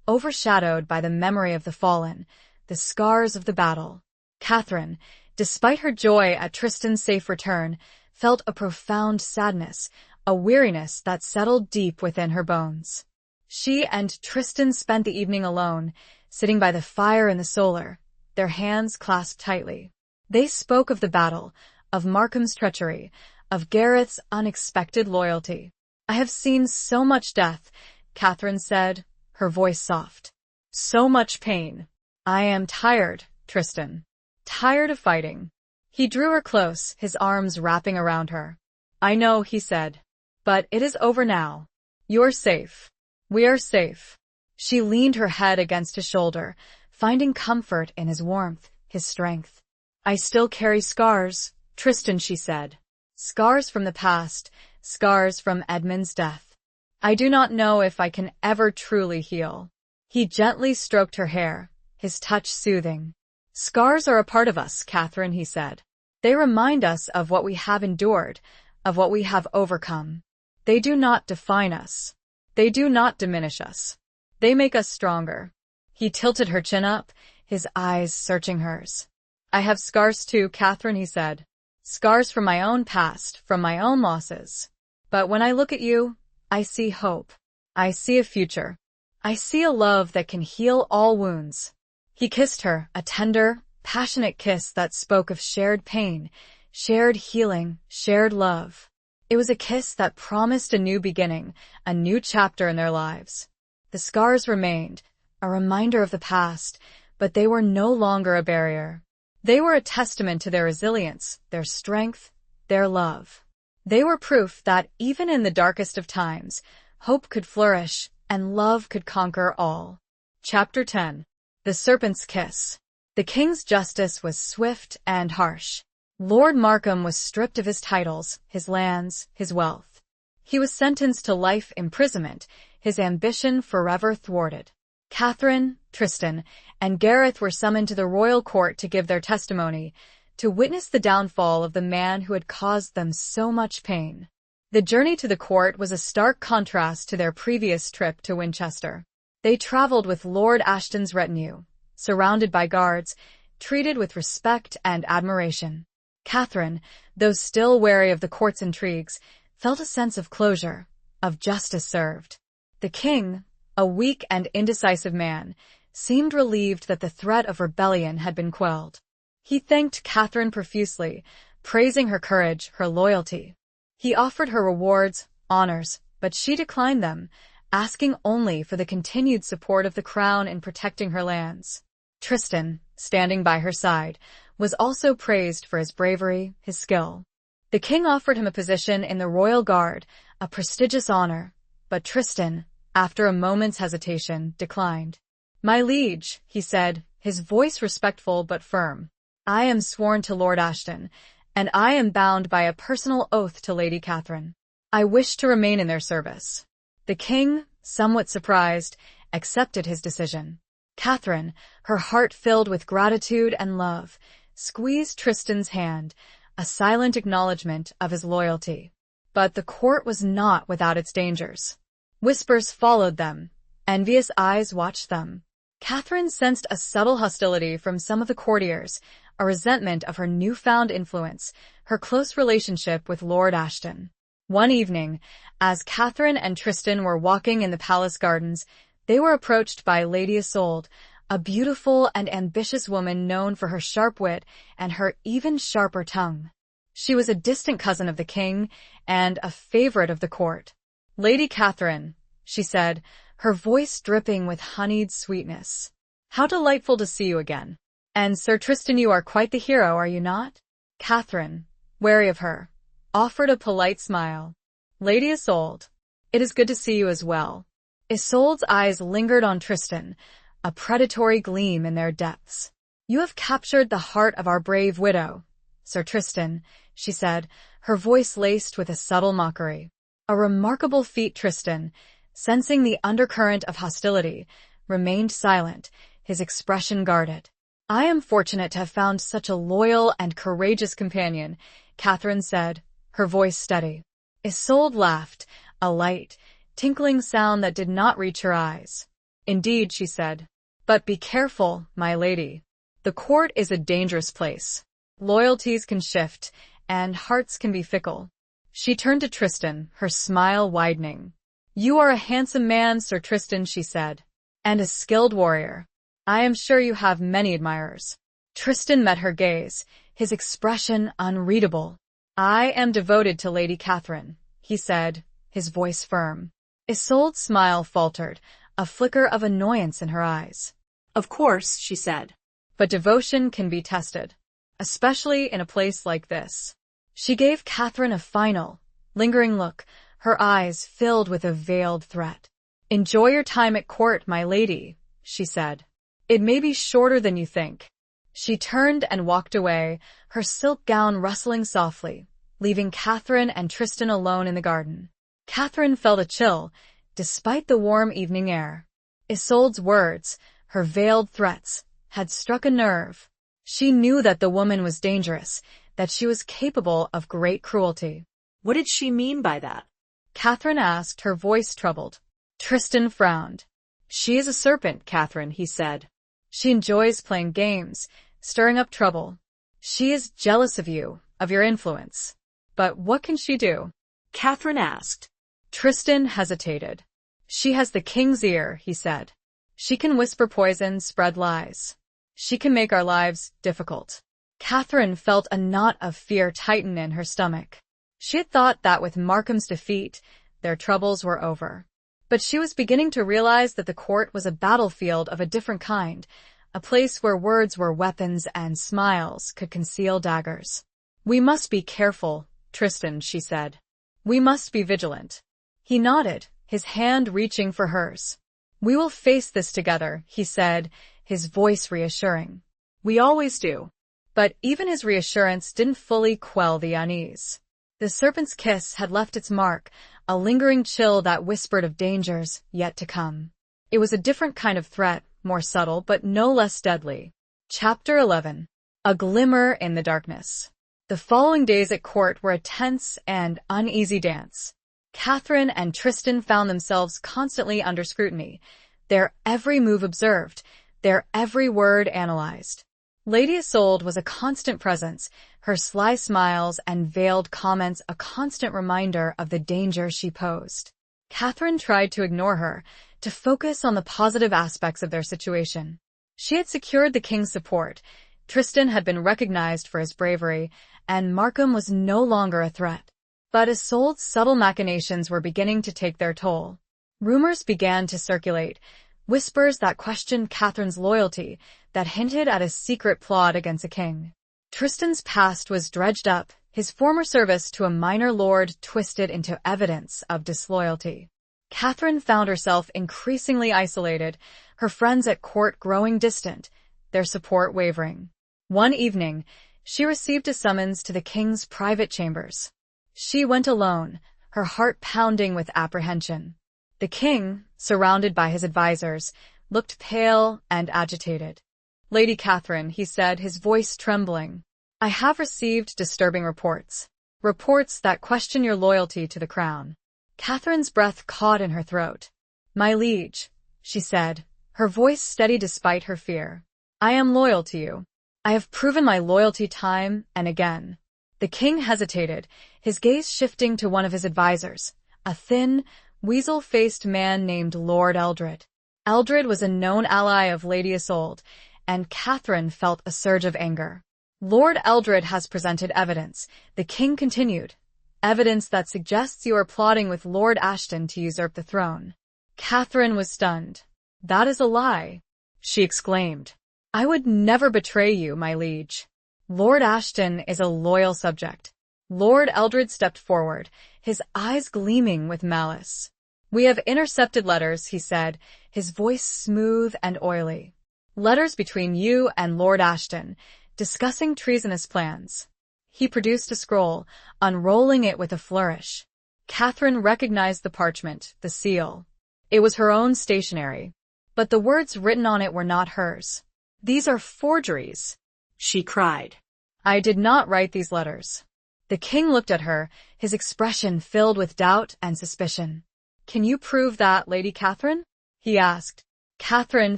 overshadowed by the memory of the fallen, the scars of the battle. Catherine, despite her joy at Tristan's safe return, felt a profound sadness, a weariness that settled deep within her bones. She and Tristan spent the evening alone, sitting by the fire in the solar, their hands clasped tightly. They spoke of the battle, of Markham's treachery, of Gareth's unexpected loyalty. "I have seen so much death," Catherine said, her voice soft. "So much pain. I am tired, Tristan. Tired of fighting." He drew her close, his arms wrapping around her. "I know," he said. "But it is over now. You're safe. We are safe." She leaned her head against his shoulder, finding comfort in his warmth, his strength. "I still carry scars, Tristan," she said. "Scars from the past, scars from Edmund's death. I do not know if I can ever truly heal." He gently stroked her hair, his touch soothing. "Scars are a part of us, Catherine," he said. "They remind us of what we have endured, of what we have overcome. They do not define us. They do not diminish us. They make us stronger." He tilted her chin up, his eyes searching hers. "I have scars too, Catherine," he said. "Scars from my own past, from my own losses. But when I look at you, I see hope. I see a future. I see a love that can heal all wounds." He kissed her, a tender, passionate kiss that spoke of shared pain, shared healing, shared love. It was a kiss that promised a new beginning, a new chapter in their lives. The scars remained, a reminder of the past, but they were no longer a barrier. They were a testament to their resilience, their strength, their love. They were proof that even in the darkest of times, hope could flourish and love could conquer all. Chapter 10. The Serpent's Kiss. The king's justice was swift and harsh. Lord Markham was stripped of his titles, his lands, his wealth. He was sentenced to life imprisonment, his ambition forever thwarted. Catherine, Tristan, and Gareth were summoned to the royal court to give their testimony, to witness the downfall of the man who had caused them so much pain. The journey to the court was a stark contrast to their previous trip to Winchester. They traveled with Lord Ashton's retinue, surrounded by guards, treated with respect and admiration. Catherine, though still wary of the court's intrigues, felt a sense of closure, of justice served. The king, a weak and indecisive man, seemed relieved that the threat of rebellion had been quelled. He thanked Catherine profusely, praising her courage, her loyalty. He offered her rewards, honors, but she declined them, asking only for the continued support of the crown in protecting her lands. Tristan, standing by her side, was also praised for his bravery, his skill. The king offered him a position in the royal guard, a prestigious honor, but Tristan, after a moment's hesitation, declined. "My liege," he said, his voice respectful but firm, "I am sworn to Lord Ashton, and I am bound by a personal oath to Lady Catherine. I wish to remain in their service." The king, somewhat surprised, accepted his decision. Catherine, her heart filled with gratitude and love, squeezed Tristan's hand, a silent acknowledgement of his loyalty. But the court was not without its dangers. Whispers followed them. Envious eyes watched them. Catherine sensed a subtle hostility from some of the courtiers, a resentment of her newfound influence, her close relationship with Lord Ashton. One evening, as Catherine and Tristan were walking in the palace gardens, they were approached by Lady Isolde, a beautiful and ambitious woman known for her sharp wit and her even sharper tongue. She was a distant cousin of the king and a favorite of the court. "Lady Catherine," she said, her voice dripping with honeyed sweetness. "How delightful to see you again. And Sir Tristan, you are quite the hero, are you not?" Catherine, wary of her, offered a polite smile. "Lady Isolde, it is good to see you as well." Isolde's eyes lingered on Tristan, a predatory gleam in their depths. "You have captured the heart of our brave widow, Sir Tristan," she said, her voice laced with a subtle mockery. "A remarkable feat." Tristan, sensing the undercurrent of hostility, remained silent, his expression guarded. "I am fortunate to have found such a loyal and courageous companion," Catherine said, her voice steady. Isolde laughed, a light, tinkling sound that did not reach her eyes. "Indeed," she said. "But be careful, my lady. The court is a dangerous place. Loyalties can shift, and hearts can be fickle." She turned to Tristan, her smile widening. "You are a handsome man, Sir Tristan," she said, "and a skilled warrior. I am sure you have many admirers. Tristan met her gaze, his expression unreadable. "I am devoted to Lady Catherine," he said, his voice firm. Isolde's smile faltered, a flicker of annoyance in her eyes. "Of course," she said. "But devotion can be tested, especially in a place like this." She gave Catherine a final, lingering look, her eyes filled with a veiled threat. "Enjoy your time at court, my lady," she said. "It may be shorter than you think." She turned and walked away, her silk gown rustling softly, leaving Catherine and Tristan alone in the garden. Catherine felt a chill, despite the warm evening air. Isolde's words, her veiled threats, had struck a nerve. She knew that the woman was dangerous, that she was capable of great cruelty. "What did she mean by that?" Catherine asked, her voice troubled. Tristan frowned. "She is a serpent, Catherine," he said. "She enjoys playing games, stirring up trouble. She is jealous of you, of your influence. But what can she do?" Catherine asked. Tristan hesitated. "She has the king's ear," he said. "She can whisper poison, spread lies. She can make our lives difficult." Catherine felt a knot of fear tighten in her stomach. She had thought that with Markham's defeat, their troubles were over. But she was beginning to realize that the court was a battlefield of a different kind, a place where words were weapons and smiles could conceal daggers. "We must be careful, Tristan," she said. "We must be vigilant." He nodded, his hand reaching for hers. "We will face this together," he said, his voice reassuring. "We always do." But even his reassurance didn't fully quell the unease. The serpent's kiss had left its mark, a lingering chill that whispered of dangers yet to come. It was a different kind of threat, more subtle but no less deadly. Chapter 11. A Glimmer in the Darkness. The following days at court were a tense and uneasy dance. Catherine and Tristan found themselves constantly under scrutiny, their every move observed, their every word analyzed. Lady Isolde was a constant presence, her sly smiles and veiled comments a constant reminder of the danger she posed. Catherine tried to ignore her, to focus on the positive aspects of their situation. She had secured the king's support, Tristan had been recognized for his bravery, and Markham was no longer a threat. But Isolde's subtle machinations were beginning to take their toll. Rumors began to circulate, whispers that questioned Catherine's loyalty, that hinted at a secret plot against a king. Tristan's past was dredged up, his former service to a minor lord twisted into evidence of disloyalty. Catherine found herself increasingly isolated, her friends at court growing distant, their support wavering. One evening, she received a summons to the king's private chambers. She went alone, her heart pounding with apprehension. The king, surrounded by his advisors, looked pale and agitated. "Lady Catherine," he said, his voice trembling, "I have received disturbing reports. Reports that question your loyalty to the crown." Catherine's breath caught in her throat. "My liege," she said, her voice steady despite her fear. "I am loyal to you. I have proven my loyalty time and again." The king hesitated, his gaze shifting to one of his advisors, a thin, weasel-faced man named Lord Eldred. Eldred was a known ally of Lady Isolde, and Catherine felt a surge of anger. "Lord Eldred has presented evidence," the king continued. "Evidence that suggests you are plotting with Lord Ashton to usurp the throne." Catherine was stunned. "That is a lie," she exclaimed. "I would never betray you, my liege. Lord Ashton is a loyal subject." Lord Eldred stepped forward, his eyes gleaming with malice. "We have intercepted letters," he said, his voice smooth and oily. "Letters between you and Lord Ashton, discussing treasonous plans." He produced a scroll, unrolling it with a flourish. Catherine recognized the parchment, the seal. It was her own stationery. But the words written on it were not hers. "These are forgeries," she cried. "I did not write these letters." The king looked at her, his expression filled with doubt and suspicion. "Can you prove that, Lady Catherine?" he asked. Catherine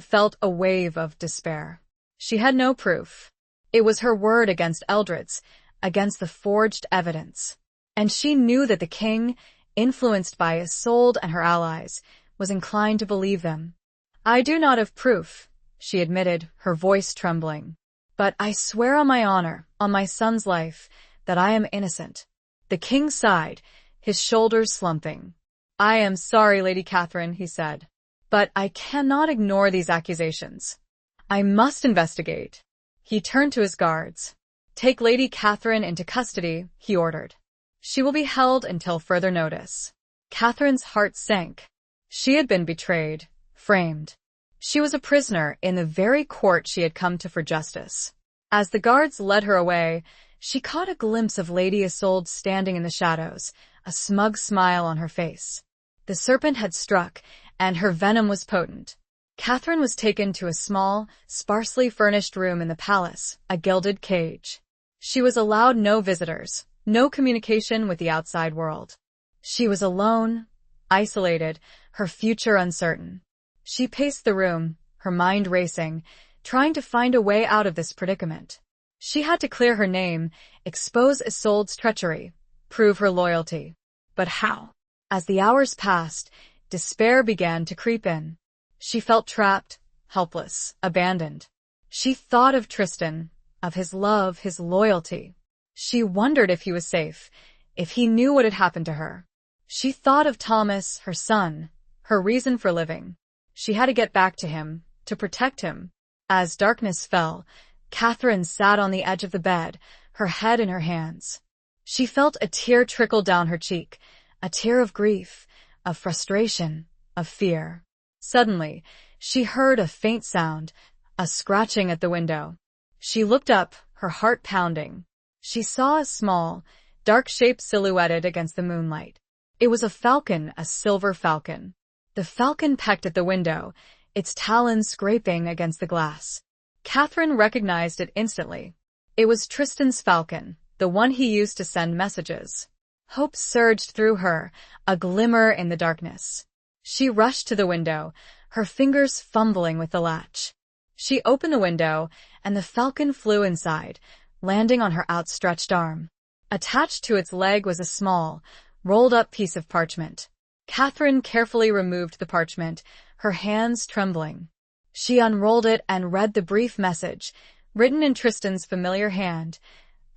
felt a wave of despair. She had no proof. It was her word against Eldred's, against the forged evidence. And she knew that the king, influenced by Isolde and her allies, was inclined to believe them. "I do not have proof," she admitted, her voice trembling. But I swear on my honor, on my son's life, that I am innocent. The king sighed, his shoulders slumping. I am sorry, Lady Catherine, he said. But I cannot ignore these accusations. I must investigate. He turned to his guards. Take Lady Catherine into custody, he ordered. She will be held until further notice. Catherine's heart sank. She had been betrayed, framed. She was a prisoner in the very court she had come to for justice. As the guards led her away, she caught a glimpse of Lady Isolde standing in the shadows, a smug smile on her face. The serpent had struck, and her venom was potent. Catherine was taken to a small, sparsely furnished room in the palace, a gilded cage. She was allowed no visitors, no communication with the outside world. She was alone, isolated, her future uncertain. She paced the room, her mind racing, trying to find a way out of this predicament. She had to clear her name, expose Isolde's treachery, prove her loyalty. But how? As the hours passed, despair began to creep in. She felt trapped, helpless, abandoned. She thought of Tristan, of his love, his loyalty. She wondered if he was safe, if he knew what had happened to her. She thought of Thomas, her son, her reason for living. She had to get back to him, to protect him. As darkness fell, Catherine sat on the edge of the bed, her head in her hands. She felt a tear trickle down her cheek, a tear of grief, of frustration, of fear. Suddenly, she heard a faint sound, a scratching at the window. She looked up, her heart pounding. She saw a small, dark shape silhouetted against the moonlight. It was a falcon, a silver falcon. The falcon pecked at the window, its talons scraping against the glass. Catherine recognized it instantly. It was Tristan's falcon, the one he used to send messages. Hope surged through her, a glimmer in the darkness. She rushed to the window, her fingers fumbling with the latch. She opened the window, and the falcon flew inside, landing on her outstretched arm. Attached to its leg was a small, rolled-up piece of parchment. Catherine carefully removed the parchment, her hands trembling. She unrolled it and read the brief message, written in Tristan's familiar hand.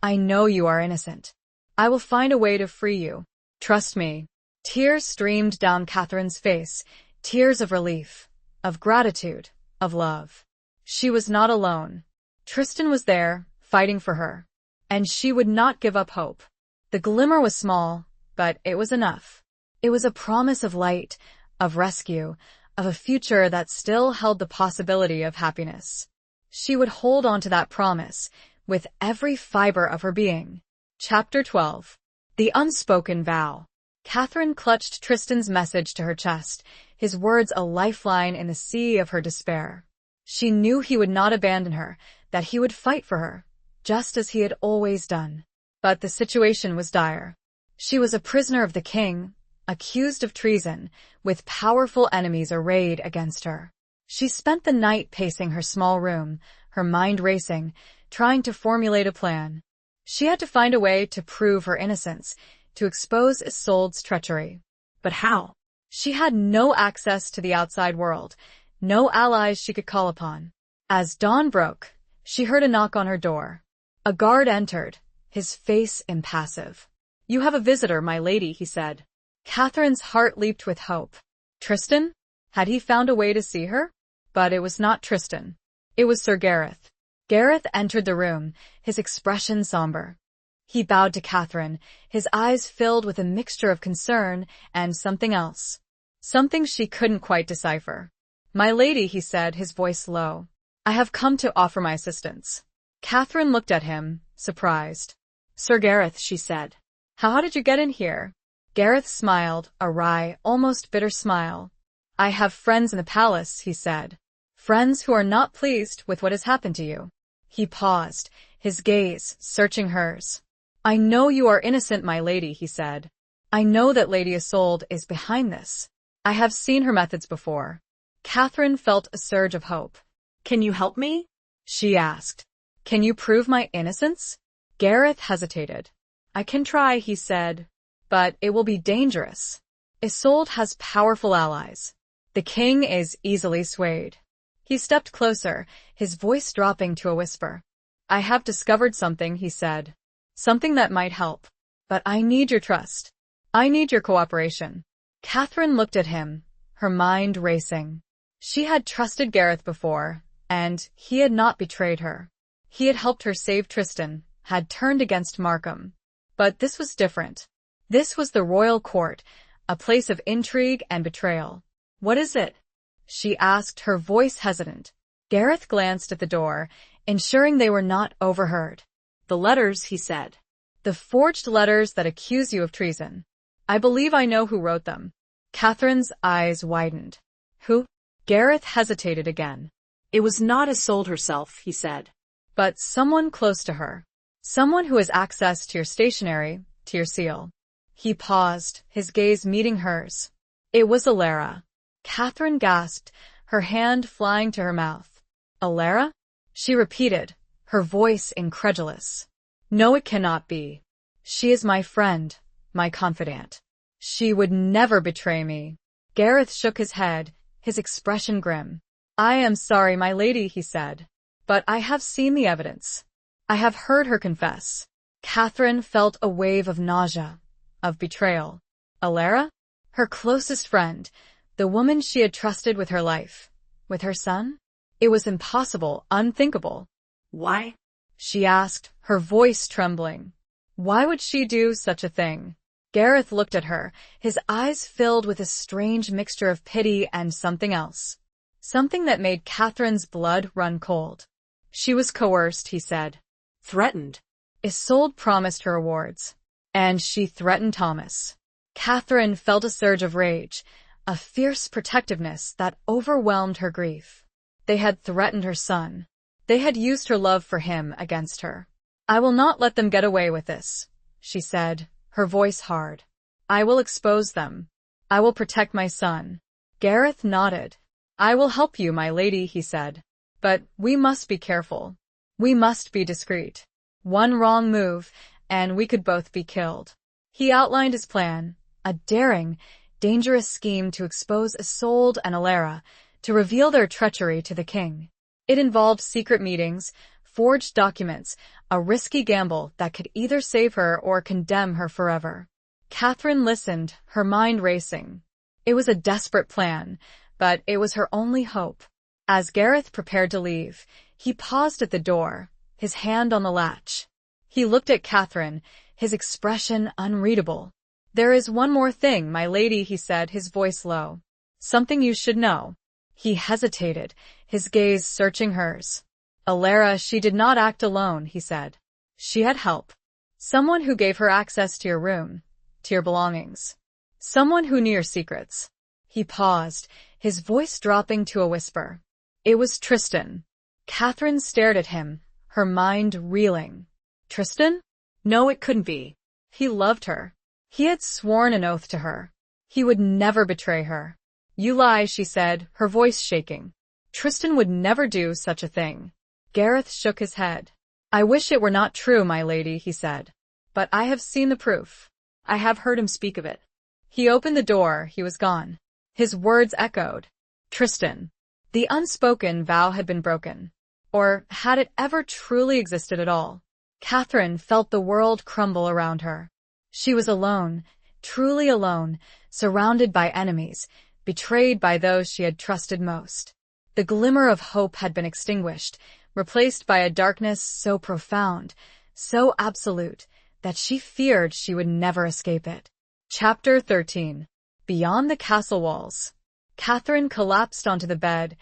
I know you are innocent. I will find a way to free you. Trust me. Tears streamed down Catherine's face, tears of relief, of gratitude, of love. She was not alone. Tristan was there, fighting for her. And she would not give up hope. The glimmer was small, but it was enough. It was a promise of light, of rescue, of a future that still held the possibility of happiness. She would hold on to that promise, with every fiber of her being. Chapter 12. The Unspoken Vow. Catherine clutched Tristan's message to her chest, his words a lifeline in the sea of her despair. She knew he would not abandon her, that he would fight for her, just as he had always done. But the situation was dire. She was a prisoner of the king, accused of treason, with powerful enemies arrayed against her. She spent the night pacing her small room, her mind racing, trying to formulate a plan. She had to find a way to prove her innocence, to expose Isolde's treachery. But how? She had no access to the outside world, no allies she could call upon. As dawn broke, she heard a knock on her door. A guard entered, his face impassive. You have a visitor, my lady, he said. Catherine's heart leaped with hope. Tristan? Had he found a way to see her? But it was not Tristan. It was Sir Gareth. Gareth entered the room, his expression somber. He bowed to Catherine, his eyes filled with a mixture of concern and something else. Something she couldn't quite decipher. My lady, he said, his voice low. I have come to offer my assistance. Catherine looked at him, surprised. Sir Gareth, she said. How did you get in here? Gareth smiled, a wry, almost bitter smile. I have friends in the palace, he said. Friends who are not pleased with what has happened to you. He paused, his gaze searching hers. I know you are innocent, my lady, he said. I know that Lady Isolde is behind this. I have seen her methods before. Catherine felt a surge of hope. Can you help me? She asked. Can you prove my innocence? Gareth hesitated. I can try, he said. But it will be dangerous. Isolde has powerful allies. The king is easily swayed. He stepped closer, his voice dropping to a whisper. I have discovered something, he said. Something that might help. But I need your trust. I need your cooperation. Catherine looked at him, her mind racing. She had trusted Gareth before, and he had not betrayed her. He had helped her save Tristan, had turned against Markham. But this was different. This was the royal court, a place of intrigue and betrayal. What is it? She asked, her voice hesitant. Gareth glanced at the door, ensuring they were not overheard. The letters, he said. The forged letters that accuse you of treason. I believe I know who wrote them. Catherine's eyes widened. Who? Gareth hesitated again. It was not Isolde herself, he said. But someone close to her. Someone who has access to your stationery, to your seal. He paused, his gaze meeting hers. It was Alara. Catherine gasped, her hand flying to her mouth. Alara? She repeated, her voice incredulous. No, it cannot be. She is my friend, my confidant. She would never betray me. Gareth shook his head, his expression grim. I am sorry, my lady, he said. But I have seen the evidence. I have heard her confess. Catherine felt a wave of nausea, of betrayal. Alara? Her closest friend, the woman she had trusted with her life. With her son? It was impossible, unthinkable. Why? She asked, her voice trembling. Why would she do such a thing? Gareth looked at her, his eyes filled with a strange mixture of pity and something else. Something that made Catherine's blood run cold. She was coerced, he said. Threatened. Isolde promised her rewards. And she threatened Thomas. Catherine felt a surge of rage, a fierce protectiveness that overwhelmed her grief. They had threatened her son. They had used her love for him against her. I will not let them get away with this, she said, her voice hard. I will expose them. I will protect my son. Gareth nodded. I will help you, my lady, he said. But we must be careful. We must be discreet. One wrong move, and we could both be killed. He outlined his plan, a daring, dangerous scheme to expose Isolde and Alara, to reveal their treachery to the king. It involved secret meetings, forged documents, a risky gamble that could either save her or condemn her forever. Catherine listened, her mind racing. It was a desperate plan, but it was her only hope. As Gareth prepared to leave, he paused at the door, his hand on the latch. He looked at Catherine, his expression unreadable. There is one more thing, my lady, he said, his voice low. Something you should know. He hesitated, his gaze searching hers. Alara, she did not act alone, he said. She had help. Someone who gave her access to your room, to your belongings. Someone who knew your secrets. He paused, his voice dropping to a whisper. It was Tristan. Catherine stared at him, her mind reeling. Tristan? No, it couldn't be. He loved her. He had sworn an oath to her. He would never betray her. You lie, she said, her voice shaking. Tristan would never do such a thing. Gareth shook his head. I wish it were not true, my lady, he said. But I have seen the proof. I have heard him speak of it. He opened the door, he was gone. His words echoed. Tristan. The unspoken vow had been broken. Or had it ever truly existed at all? Catherine felt the world crumble around her. She was alone, truly alone, surrounded by enemies, betrayed by those she had trusted most. The glimmer of hope had been extinguished, replaced by a darkness so profound, so absolute, that she feared she would never escape it. Chapter 13. Beyond the castle walls. Catherine collapsed onto the bed,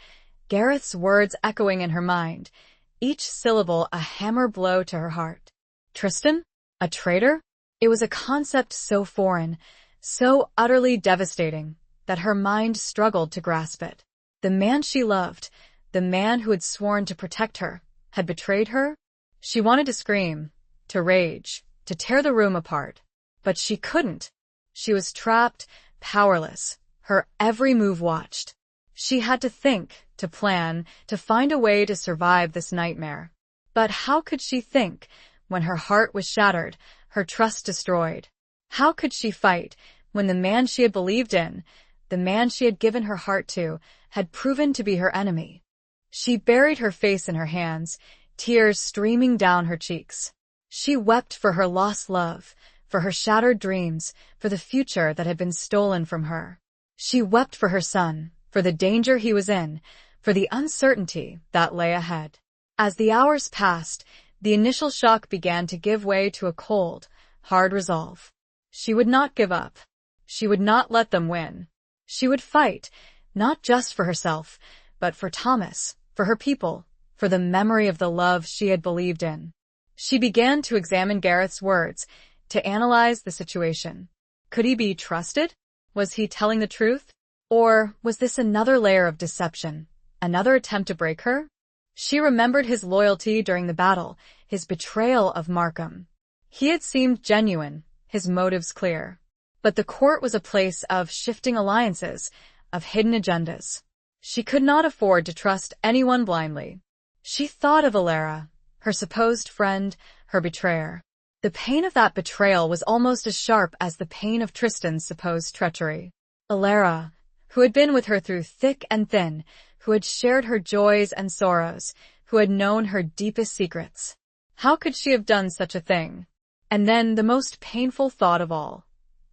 Gareth's words echoing in her mind, each syllable a hammer blow to her heart. Tristan? A traitor? It was a concept so foreign, so utterly devastating, that her mind struggled to grasp it. The man she loved, the man who had sworn to protect her, had betrayed her? She wanted to scream, to rage, to tear the room apart. But she couldn't. She was trapped, powerless, her every move watched. She had to think, to plan, to find a way to survive this nightmare. But how could she think, when her heart was shattered, her trust destroyed? How could she fight, when the man she had believed in, the man she had given her heart to, had proven to be her enemy? She buried her face in her hands, tears streaming down her cheeks. She wept for her lost love, for her shattered dreams, for the future that had been stolen from her. She wept for her son, for the danger he was in, for the uncertainty that lay ahead. As the hours passed, the initial shock began to give way to a cold, hard resolve. She would not give up. She would not let them win. She would fight, not just for herself, but for Thomas, for her people, for the memory of the love she had believed in. She began to examine Gareth's words, to analyze the situation. Could he be trusted? Was he telling the truth? Or was this another layer of deception, another attempt to break her? She remembered his loyalty during the battle, his betrayal of Markham. He had seemed genuine, his motives clear. But the court was a place of shifting alliances, of hidden agendas. She could not afford to trust anyone blindly. She thought of Alara, her supposed friend, her betrayer. The pain of that betrayal was almost as sharp as the pain of Tristan's supposed treachery. Alara, who had been with her through thick and thin, who had shared her joys and sorrows, who had known her deepest secrets. How could she have done such a thing? And then the most painful thought of all.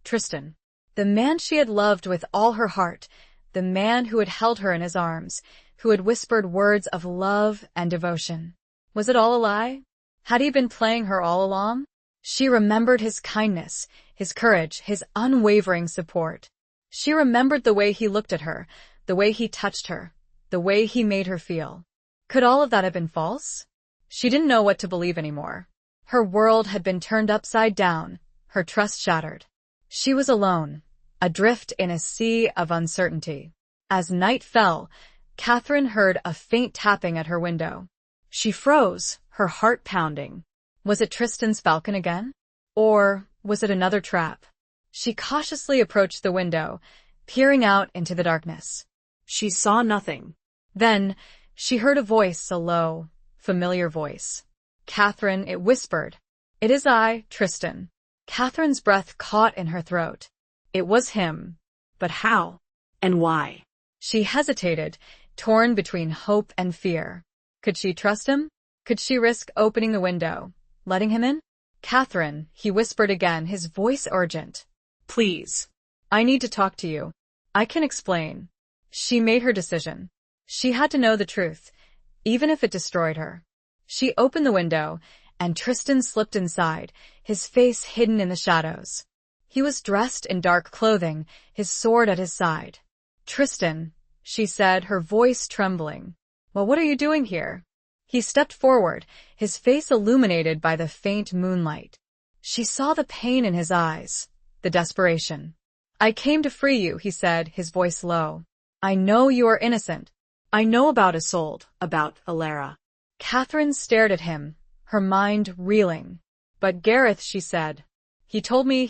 Tristan. The man she had loved with all her heart, the man who had held her in his arms, who had whispered words of love and devotion. Was it all a lie? Had he been playing her all along? She remembered his kindness, his courage, his unwavering support. She remembered the way he looked at her, the way he touched her, the way he made her feel. Could all of that have been false? She didn't know what to believe anymore. Her world had been turned upside down, her trust shattered. She was alone, adrift in a sea of uncertainty. As night fell, Catherine heard a faint tapping at her window. She froze, her heart pounding. Was it Tristan's falcon again? Or was it another trap? She cautiously approached the window, peering out into the darkness. She saw nothing. Then she heard a voice, a low, familiar voice. "Catherine," it whispered. "It is I, Tristan." Catherine's breath caught in her throat. It was him. But how? And why? She hesitated, torn between hope and fear. Could she trust him? Could she risk opening the window, letting him in? "Catherine," he whispered again, his voice urgent. "Please. "I need to talk to you. I can explain." She made her decision. She had to know the truth, even if it destroyed her. She opened the window, and Tristan slipped inside, his face hidden in the shadows. He was dressed in dark clothing, his sword at his side. "Tristan," she said, her voice trembling. "Well, what are you doing here?" He stepped forward, his face illuminated by the faint moonlight. She saw the pain in his eyes, the desperation. "I came to free you," he said, his voice low. "I know you are innocent." "I know about Isolde, about Alara." Catherine stared at him, her mind reeling. "But Gareth," she said. He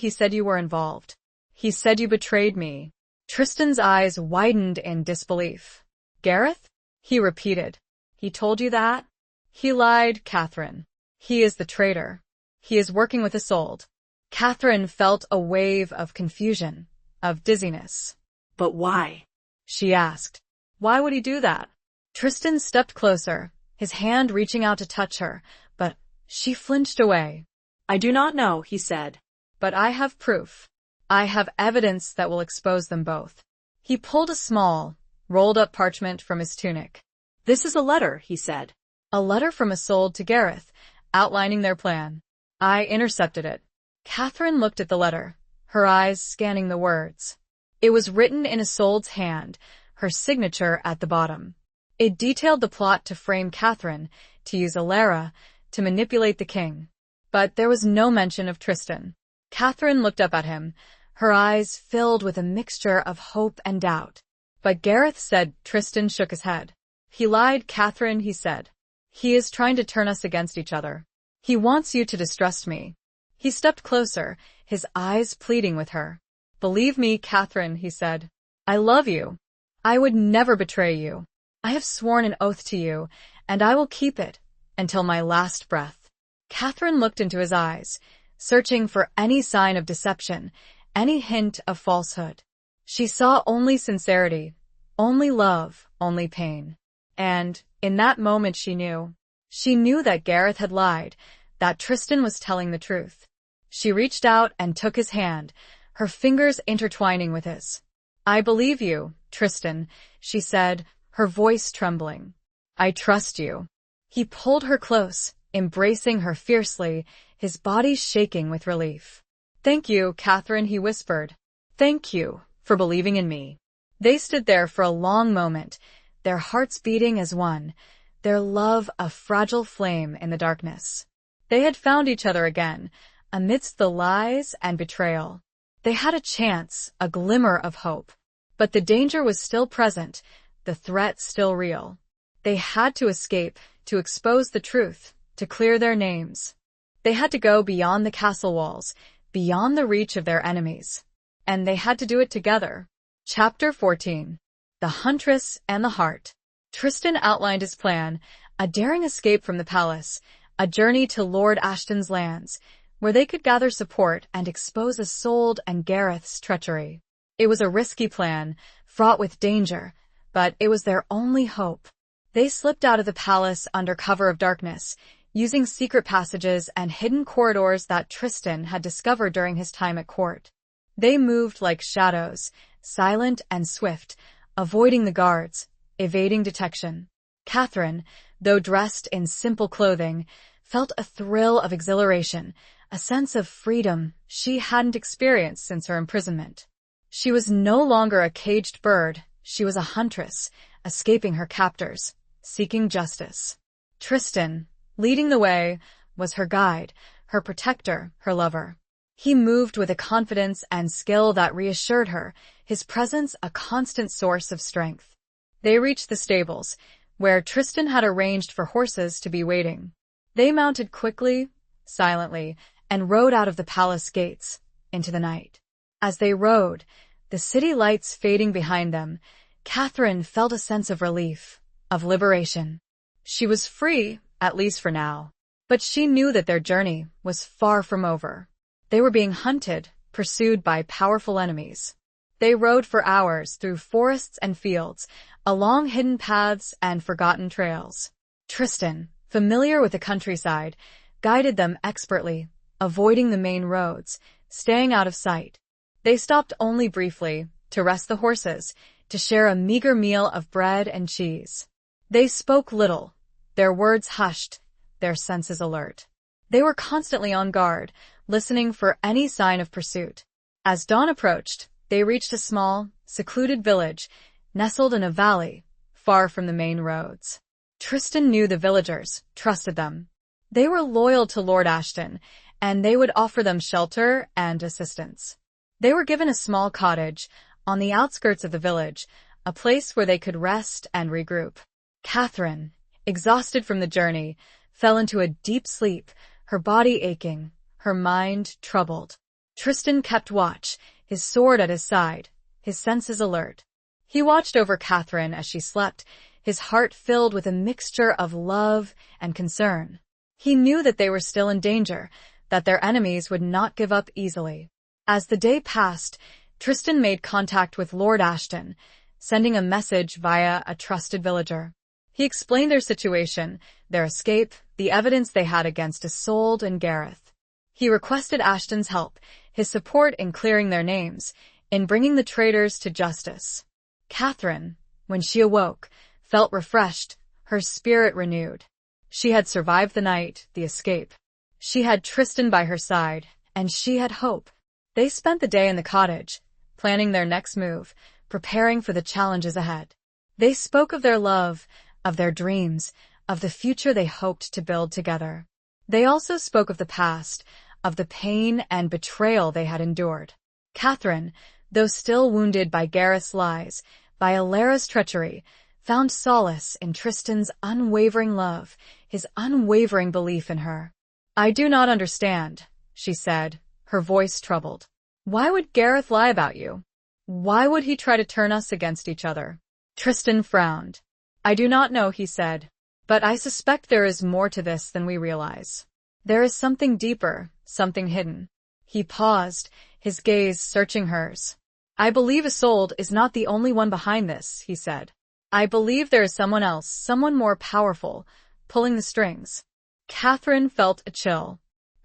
said you were involved. He said you betrayed me." Tristan's eyes widened in disbelief. "Gareth?" he repeated. "He told you that?" "He lied, Catherine. He is the traitor. He is working with Isolde." Catherine felt a wave of confusion, of dizziness. "But why?" she asked. "Why would he do that?" Tristan stepped closer, his hand reaching out to touch her, but she flinched away. "I do not know," he said. "But I have proof. I have evidence that will expose them both." He pulled a small, rolled-up parchment from his tunic. "This is a letter," he said. A letter from Isolde to Gareth, outlining their plan. I intercepted it. Catherine looked at the letter, her eyes scanning the words. It was written in Isolde's hand, her signature at the bottom. It detailed the plot to frame Catherine, to use Alara, to manipulate the king. But there was no mention of Tristan. Catherine looked up at him, her eyes filled with a mixture of hope and doubt. "But Gareth said," Tristan shook his head. "He lied, Catherine," he said. "He is trying to turn us against each other. He wants you to distrust me." He stepped closer, his eyes pleading with her. "Believe me, Catherine," he said. "I love you. I would never betray you. I have sworn an oath to you, and I will keep it until my last breath." Catherine looked into his eyes, searching for any sign of deception, any hint of falsehood. She saw only sincerity, only love, only pain. And, in that moment she knew, She knew that Gareth had lied, that Tristan was telling the truth. She reached out and took his hand, her fingers intertwining with his. "I believe you, Tristan," she said, her voice trembling. "I trust you." He pulled her close, embracing her fiercely, his body shaking with relief. "Thank you, Catherine," he whispered. "Thank you for believing in me." They stood there for a long moment, their hearts beating as one, their love a fragile flame in the darkness. They had found each other again, amidst the lies and betrayal. They had a chance, a glimmer of hope. But the danger was still present, the threat still real. They had to escape, to expose the truth, to clear their names. They had to go beyond the castle walls, beyond the reach of their enemies. And they had to do it together. Chapter 14. The Huntress and the Heart. Tristan outlined his plan, a daring escape from the palace, a journey to Lord Ashton's lands, where they could gather support and expose Isolde and Gareth's treachery. It was a risky plan, fraught with danger, but it was their only hope. They slipped out of the palace under cover of darkness, using secret passages and hidden corridors that Tristan had discovered during his time at court. They moved like shadows, silent and swift, avoiding the guards, evading detection. Catherine, though dressed in simple clothing, felt a thrill of exhilaration, a sense of freedom she hadn't experienced since her imprisonment. She was no longer a caged bird, she was a huntress, escaping her captors, seeking justice. Tristan, leading the way, was her guide, her protector, her lover. He moved with a confidence and skill that reassured her, his presence a constant source of strength. They reached the stables, where Tristan had arranged for horses to be waiting. They mounted quickly, silently, and rode out of the palace gates, into the night. As they rode, the city lights fading behind them, Catherine felt a sense of relief, of liberation. She was free, at least for now. But she knew that their journey was far from over. They were being hunted, pursued by powerful enemies. They rode for hours through forests and fields, along hidden paths and forgotten trails. Tristan, familiar with the countryside, guided them expertly, avoiding the main roads, staying out of sight. They stopped only briefly, to rest the horses, to share a meager meal of bread and cheese. They spoke little, their words hushed, their senses alert. They were constantly on guard, listening for any sign of pursuit. As dawn approached, they reached a small, secluded village, nestled in a valley, far from the main roads. Tristan knew the villagers, trusted them. They were loyal to Lord Ashton, and they would offer them shelter and assistance. They were given a small cottage, on the outskirts of the village, a place where they could rest and regroup. Catherine, exhausted from the journey, fell into a deep sleep, her body aching, her mind troubled. Tristan kept watch, his sword at his side, his senses alert. He watched over Catherine as she slept, his heart filled with a mixture of love and concern. He knew that they were still in danger, that their enemies would not give up easily. As the day passed, Tristan made contact with Lord Ashton, sending a message via a trusted villager. He explained their situation, their escape, the evidence they had against Isolde and Gareth. He requested Ashton's help, his support in clearing their names, in bringing the traitors to justice. Catherine, when she awoke, felt refreshed, her spirit renewed. She had survived the night, the escape. She had Tristan by her side, and she had hope. They spent the day in the cottage, planning their next move, preparing for the challenges ahead. They spoke of their love, of their dreams, of the future they hoped to build together. They also spoke of the past, of the pain and betrayal they had endured. Catherine, though still wounded by Gareth's lies, by Alara's treachery, found solace in Tristan's unwavering love, his unwavering belief in her. "I do not understand," she said, her voice troubled. "Why would Gareth lie about you? Why would he try to turn us against each other?" Tristan frowned. "I do not know," he said, "but I suspect there is more to this than we realize. There is something deeper, something hidden." He paused, his gaze searching hers. "I believe Isolde is not the only one behind this," he said. "I believe there is someone else, someone more powerful, pulling the strings. Catherine felt a chill.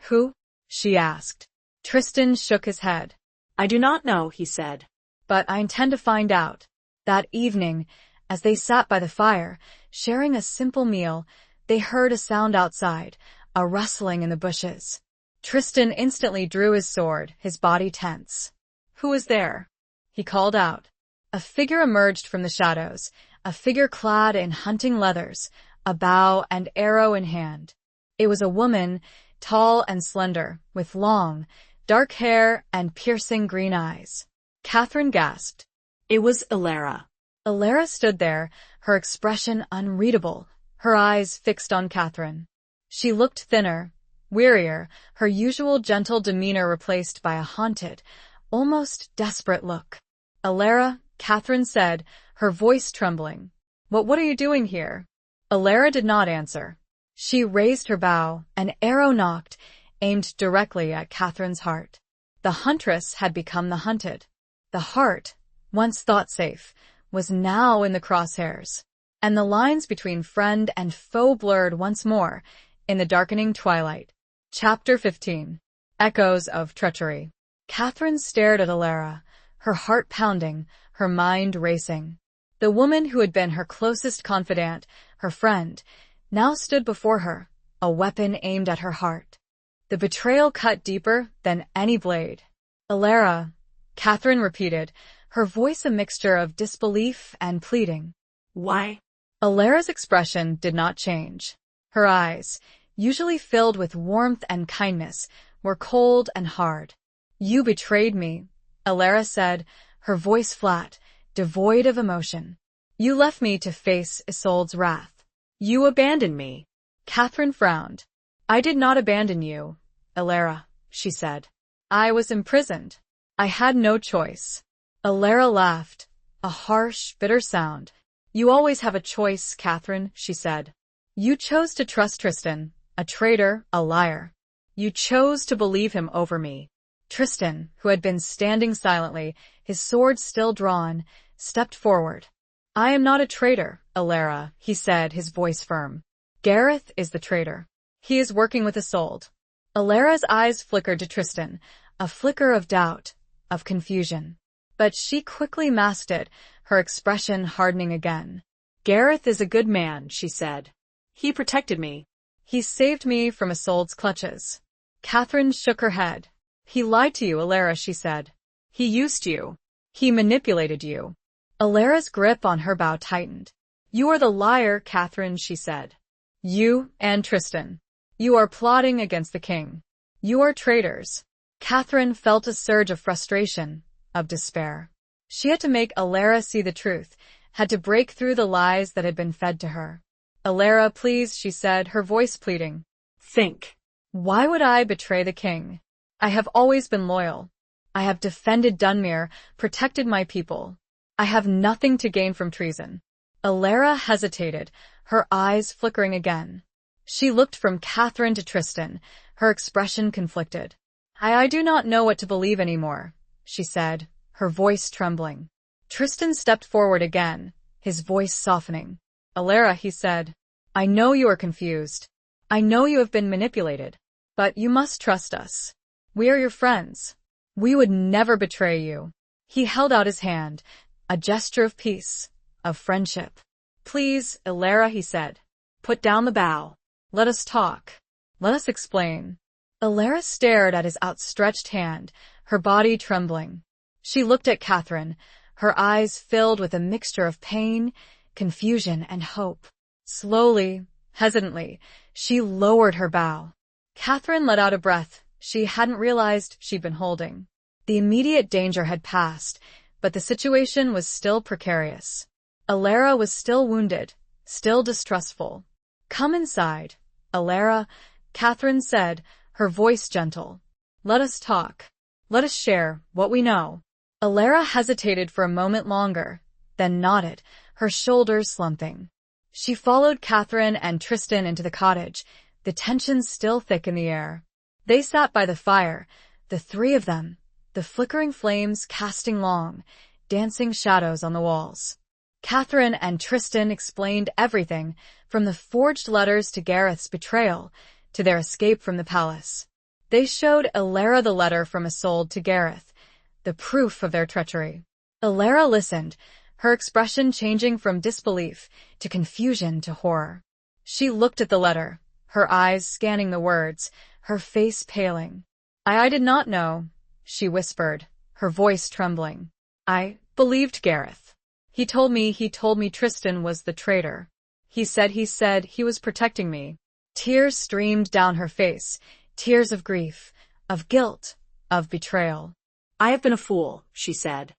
Who? She asked. Tristan shook his head. I do not know, he said. But I intend to find out. That evening, as they sat by the fire, sharing a simple meal, they heard a sound outside, a rustling in the bushes. Tristan instantly drew his sword, his body tense. Who is there? He called out. A figure emerged from the shadows, a figure clad in hunting leathers, a bow and arrow in hand. It was a woman, tall and slender, with long, dark hair and piercing green eyes. Catherine gasped. It was Alara. Alara stood there, her expression unreadable, her eyes fixed on Catherine. She looked thinner, wearier, her usual gentle demeanor replaced by a haunted, almost desperate look. Alara, Catherine said, her voice trembling. What are you doing here? Alara did not answer. She raised her bow, an arrow nocked, aimed directly at Catherine's heart. The huntress had become the hunted. The heart, once thought safe, was now in the crosshairs, and the lines between friend and foe blurred once more in the darkening twilight. Chapter 15. Echoes of Treachery. Catherine stared at Alara, her heart pounding, her mind racing. The woman who had been her closest confidant, her friend, now stood before her, a weapon aimed at her heart. The betrayal cut deeper than any blade. Alara, Catherine repeated, her voice a mixture of disbelief and pleading. Why? Alara's expression did not change. Her eyes, usually filled with warmth and kindness, were cold and hard. You betrayed me, Alara said, her voice flat, devoid of emotion. You left me to face Isolde's wrath. You abandoned me. Catherine frowned. I did not abandon you, Alara, she said. I was imprisoned. I had no choice. Alara laughed, a harsh, bitter sound. You always have a choice, Catherine, she said. You chose to trust Tristan, a traitor, a liar. You chose to believe him over me. Tristan, who had been standing silently, his sword still drawn, stepped forward. I am not a traitor, Alara, he said, his voice firm. Gareth is the traitor. He is working with Isolde. Alara's eyes flickered to Tristan, a flicker of doubt, of confusion. But she quickly masked it, her expression hardening again. Gareth is a good man, she said. He protected me. He saved me from Isolde's clutches. Catherine shook her head. He lied to you, Alara, she said. He used you. He manipulated you. Alara's grip on her bow tightened. You are the liar, Catherine, she said. You and Tristan. You are plotting against the king. You are traitors. Catherine felt a surge of frustration, of despair. She had to make Alara see the truth, had to break through the lies that had been fed to her. Alara, please, she said, her voice pleading. Think. Why would I betray the king? I have always been loyal. I have defended Dunmere, protected my people. I have nothing to gain from treason. Alara hesitated, her eyes flickering again. She looked from Catherine to Tristan, her expression conflicted. I do not know what to believe anymore, she said, her voice trembling. Tristan stepped forward again, his voice softening. Alara, he said, I know you are confused. I know you have been manipulated. But you must trust us. We are your friends. We would never betray you. He held out his hand, a gesture of peace, of friendship. Please, Alara, he said, put down the bow. Let us talk. Let us explain. Alara stared at his outstretched hand, her body trembling. She looked at Catherine, her eyes filled with a mixture of pain, confusion, and hope. Slowly, hesitantly, she lowered her bow. Catherine let out a breath she hadn't realized she'd been holding. The immediate danger had passed, but the situation was still precarious. Alara was still wounded, still distrustful. Come inside, Alara, Catherine said, her voice gentle. Let us talk. Let us share what we know. Alara hesitated for a moment longer, then nodded, her shoulders slumping. She followed Catherine and Tristan into the cottage, the tension still thick in the air. They sat by the fire, the three of them, the flickering flames casting long, dancing shadows on the walls. Catherine and Tristan explained everything, from the forged letters to Gareth's betrayal, to their escape from the palace. They showed Alara the letter from Isolde to Gareth, the proof of their treachery. Alara listened, her expression changing from disbelief to confusion to horror. She looked at the letter, her eyes scanning the words, her face paling. I did not know, she whispered, her voice trembling. I believed Gareth. He told me Tristan was the traitor. He said he was protecting me. Tears streamed down her face, tears of grief, of guilt, of betrayal. I have been a fool, she said.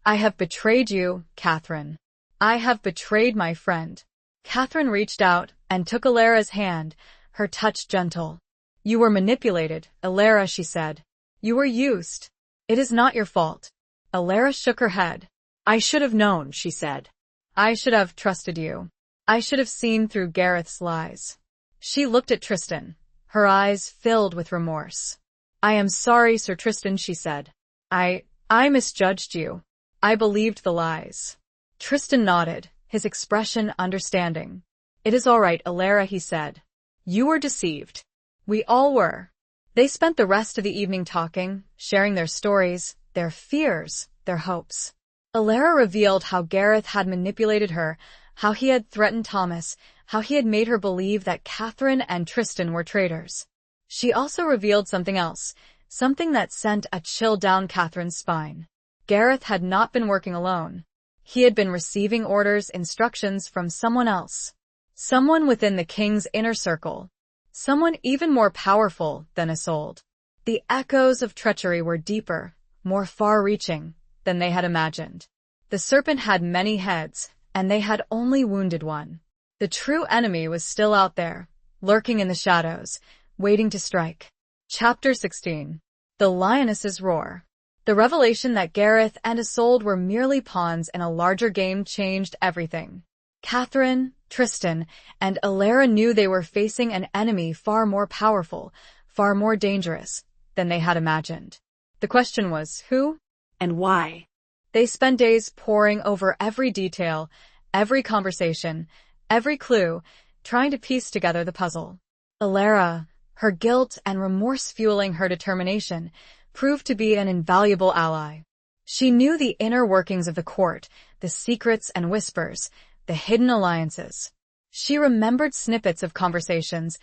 I have betrayed you, Catherine. I have betrayed my friend. Catherine reached out and took Alara's hand, her touch gentle. You were manipulated, Alara, she said. You were used. It is not your fault. Alara shook her head. I should have known, she said. I should have trusted you. I should have seen through Gareth's lies. She looked at Tristan, her eyes filled with remorse. I am sorry, Sir Tristan, she said. I misjudged you. I believed the lies. Tristan nodded, his expression understanding. It is all right, Alara, he said. You were deceived. We all were. They spent the rest of the evening talking, sharing their stories, their fears, their hopes. Alara revealed how Gareth had manipulated her, how he had threatened Thomas, how he had made her believe that Catherine and Tristan were traitors. She also revealed something else, something that sent a chill down Catherine's spine. Gareth had not been working alone. He had been receiving orders, instructions from someone else. Someone within the king's inner circle. Someone even more powerful than Isolde. The echoes of treachery were deeper, more far-reaching than they had imagined. The serpent had many heads, and they had only wounded one. The true enemy was still out there, lurking in the shadows, waiting to strike. Chapter 16. The Lioness's Roar. The revelation that Gareth and Isolde were merely pawns in a larger game changed everything. Catherine, Tristan, and Alara knew they were facing an enemy far more powerful, far more dangerous than they had imagined. The question was, who? And why? They spent days poring over every detail, every conversation, every clue, trying to piece together the puzzle. Alara, her guilt and remorse fueling her determination, proved to be an invaluable ally. She knew the inner workings of the court, the secrets and whispers, the hidden alliances. She remembered snippets of conversations,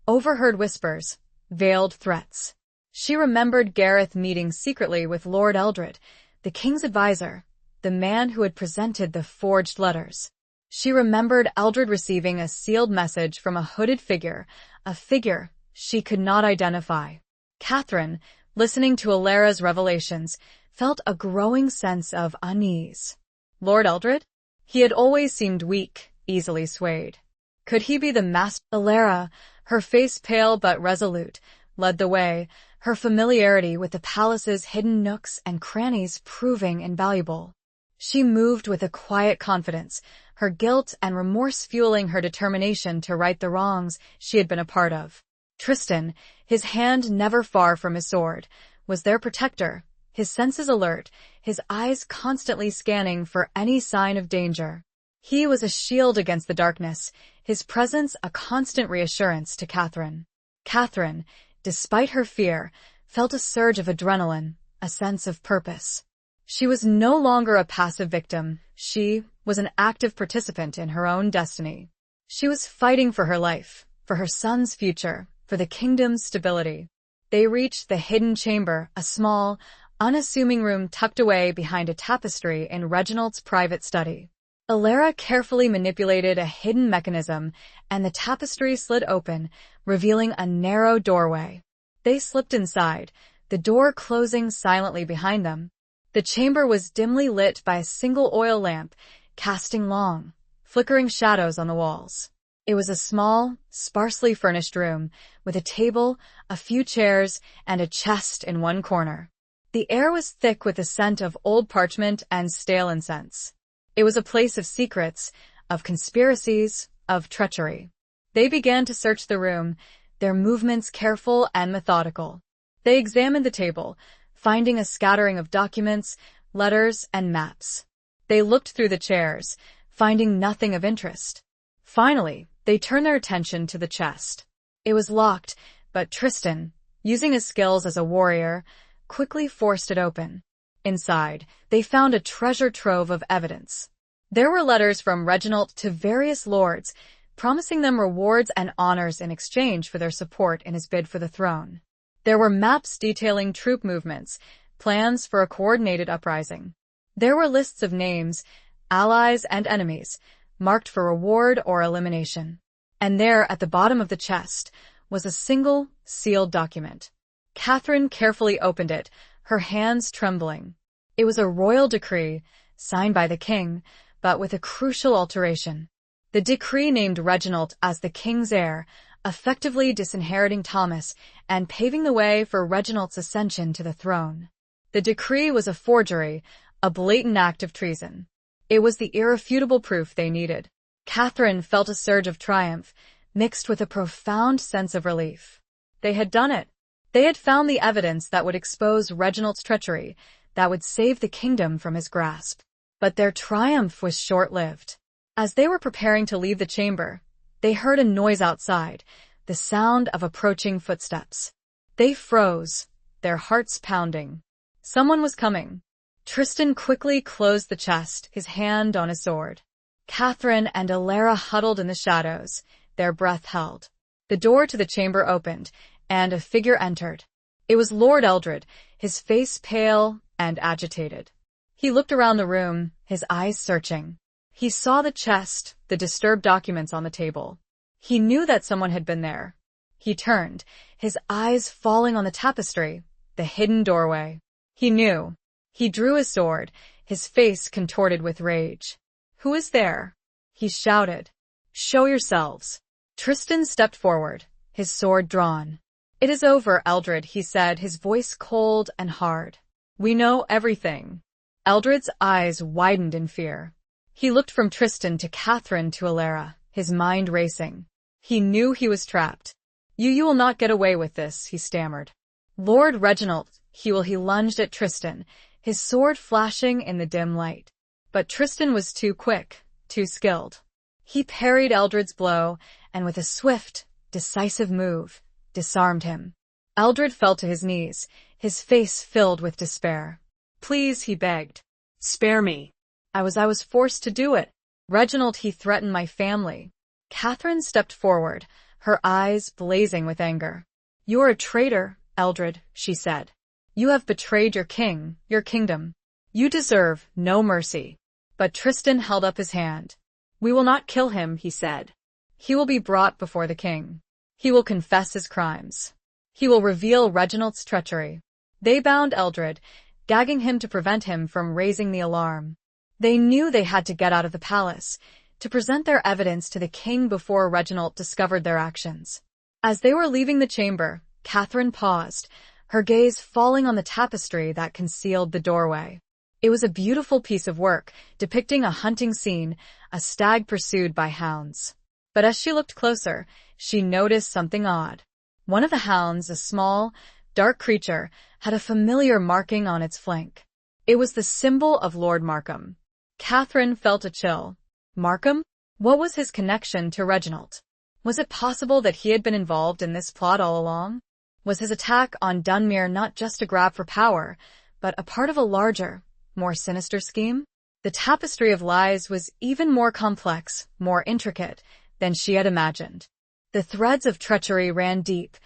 overheard whispers, veiled threats. She remembered Gareth meeting secretly with Lord Eldred, the king's advisor, the man who had presented the forged letters. She remembered Eldred receiving a sealed message from a hooded figure, a figure she could not identify. Catherine, listening to Alara's revelations, felt a growing sense of unease. Lord Eldred? He had always seemed weak, easily swayed. Could he be the master? Alara, her face pale but resolute, led the way, her familiarity with the palace's hidden nooks and crannies proving invaluable. She moved with a quiet confidence, her guilt and remorse fueling her determination to right the wrongs she had been a part of. Tristan, his hand never far from his sword, was their protector, his senses alert, his eyes constantly scanning for any sign of danger. He was a shield against the darkness, his presence a constant reassurance to Catherine. Catherine, despite her fear, felt a surge of adrenaline, a sense of purpose. She was no longer a passive victim, she was an active participant in her own destiny. She was fighting for her life, for her son's future, for the kingdom's stability. They reached the hidden chamber, a small, unassuming room tucked away behind a tapestry in Reginald's private study. Alara carefully manipulated a hidden mechanism, and the tapestry slid open, revealing a narrow doorway. They slipped inside, the door closing silently behind them. The chamber was dimly lit by a single oil lamp, casting long, flickering shadows on the walls. It was a small, sparsely furnished room, with a table, a few chairs, and a chest in one corner. The air was thick with the scent of old parchment and stale incense. It was a place of secrets, of conspiracies, of treachery. They began to search the room, their movements careful and methodical. They examined the table, finding a scattering of documents, letters, and maps. They looked through the chairs, finding nothing of interest. Finally, they turned their attention to the chest. It was locked, but Tristan, using his skills as a warrior, quickly forced it open. Inside, they found a treasure trove of evidence. There were letters from Reginald to various lords, promising them rewards and honors in exchange for their support in his bid for the throne. There were maps detailing troop movements, plans for a coordinated uprising. There were lists of names, allies and enemies, marked for reward or elimination. And there, at the bottom of the chest, was a single, sealed document. Catherine carefully opened it, her hands trembling. It was a royal decree, signed by the king, but with a crucial alteration. The decree named Reginald as the king's heir, effectively disinheriting Thomas and paving the way for Reginald's ascension to the throne. The decree was a forgery, a blatant act of treason. It was the irrefutable proof they needed. Catherine felt a surge of triumph, mixed with a profound sense of relief. They had done it. They had found the evidence that would expose Reginald's treachery, that would save the kingdom from his grasp. But their triumph was short-lived. As they were preparing to leave the chamber, they heard a noise outside, the sound of approaching footsteps. They froze, their hearts pounding. Someone was coming. Tristan quickly closed the chest, his hand on his sword. Catherine and Alara huddled in the shadows, their breath held. The door to the chamber opened, and a figure entered. It was Lord Eldred, his face pale and agitated. He looked around the room, his eyes searching. He saw the chest, the disturbed documents on the table. He knew that someone had been there. He turned, his eyes falling on the tapestry, the hidden doorway. He knew. He drew his sword, his face contorted with rage. "Who is there?" he shouted. "Show yourselves." Tristan stepped forward, his sword drawn. "It is over, Eldred," he said, his voice cold and hard. "We know everything." Eldred's eyes widened in fear. He looked from Tristan to Catherine to Alara, his mind racing. He knew he was trapped. You will not get away with this," he stammered. "Lord Reginald," he lunged at Tristan, his sword flashing in the dim light. But Tristan was too quick, too skilled. He parried Eldred's blow, and with a swift, decisive move, disarmed him. Eldred fell to his knees, his face filled with despair. "Please," he begged. "Spare me. I was forced to do it. Reginald, he threatened my family." Catherine stepped forward, her eyes blazing with anger. "You are a traitor, Eldred," she said. "You have betrayed your king, your kingdom. You deserve no mercy." But Tristan held up his hand. "We will not kill him," he said. "He will be brought before the king. He will confess his crimes. He will reveal Reginald's treachery." They bound Eldred, gagging him to prevent him from raising the alarm. They knew they had to get out of the palace, to present their evidence to the king before Reginald discovered their actions. As they were leaving the chamber, Catherine paused, her gaze falling on the tapestry that concealed the doorway. It was a beautiful piece of work, depicting a hunting scene, a stag pursued by hounds. But as she looked closer, she noticed something odd. One of the hounds, a small, dark creature, had a familiar marking on its flank. It was the symbol of Lord Markham. Catherine felt a chill. Markham? What was his connection to Reginald? Was it possible that he had been involved in this plot all along? Was his attack on Dunmere not just a grab for power, but a part of a larger, more sinister scheme? The tapestry of lies was even more complex, more intricate, than she had imagined. The threads of treachery ran deep,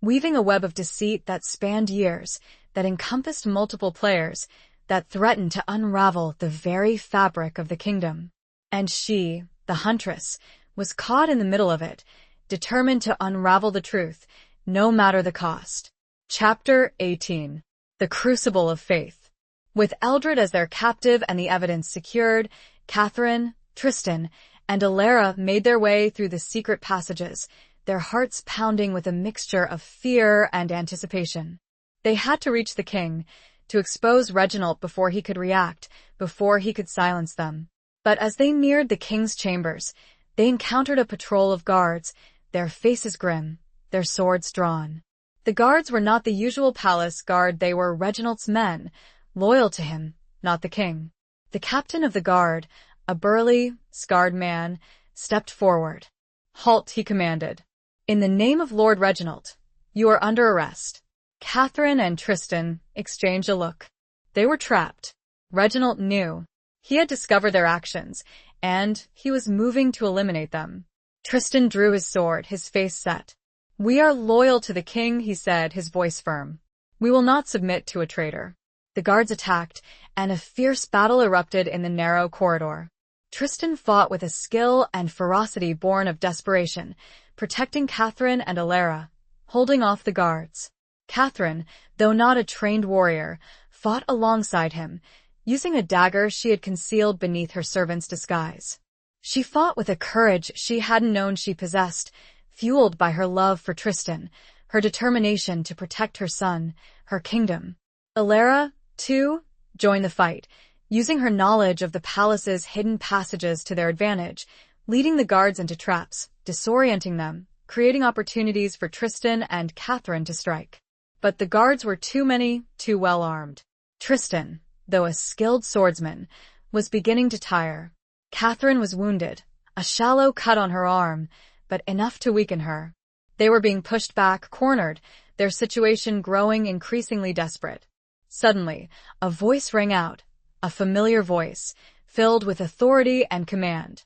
weaving a web of deceit that spanned years, that encompassed multiple players, that threatened to unravel the very fabric of the kingdom. And she, the huntress, was caught in the middle of it, determined to unravel the truth, no matter the cost. Chapter 18. The Crucible of Faith. With Eldred as their captive and the evidence secured, Catherine, Tristan, and Alara made their way through the secret passages, their hearts pounding with a mixture of fear and anticipation. They had to reach the king, to expose Reginald before he could react, before he could silence them. But as they neared the king's chambers, they encountered a patrol of guards, their faces grim, their swords drawn. The guards were not the usual palace guard, they were Reginald's men, loyal to him, not the king. The captain of the guard, a burly, scarred man, stepped forward. "Halt," he commanded. "In the name of Lord Reginald, you are under arrest." Catherine and Tristan exchanged a look. They were trapped. Reginald knew. He had discovered their actions, and he was moving to eliminate them. Tristan drew his sword, his face set. "We are loyal to the king," he said, his voice firm. "We will not submit to a traitor." The guards attacked, and a fierce battle erupted in the narrow corridor. Tristan fought with a skill and ferocity born of desperation, protecting Catherine and Alara, holding off the guards. Catherine, though not a trained warrior, fought alongside him, using a dagger she had concealed beneath her servant's disguise. She fought with a courage she hadn't known she possessed, fueled by her love for Tristan, her determination to protect her son, her kingdom. Alara, too, joined the fight, using her knowledge of the palace's hidden passages to their advantage, leading the guards into traps, disorienting them, creating opportunities for Tristan and Catherine to strike. But the guards were too many, too well armed. Tristan, though a skilled swordsman, was beginning to tire. Catherine was wounded, a shallow cut on her arm, but enough to weaken her. They were being pushed back, cornered, their situation growing increasingly desperate. Suddenly, a voice rang out, a familiar voice, filled with authority and command.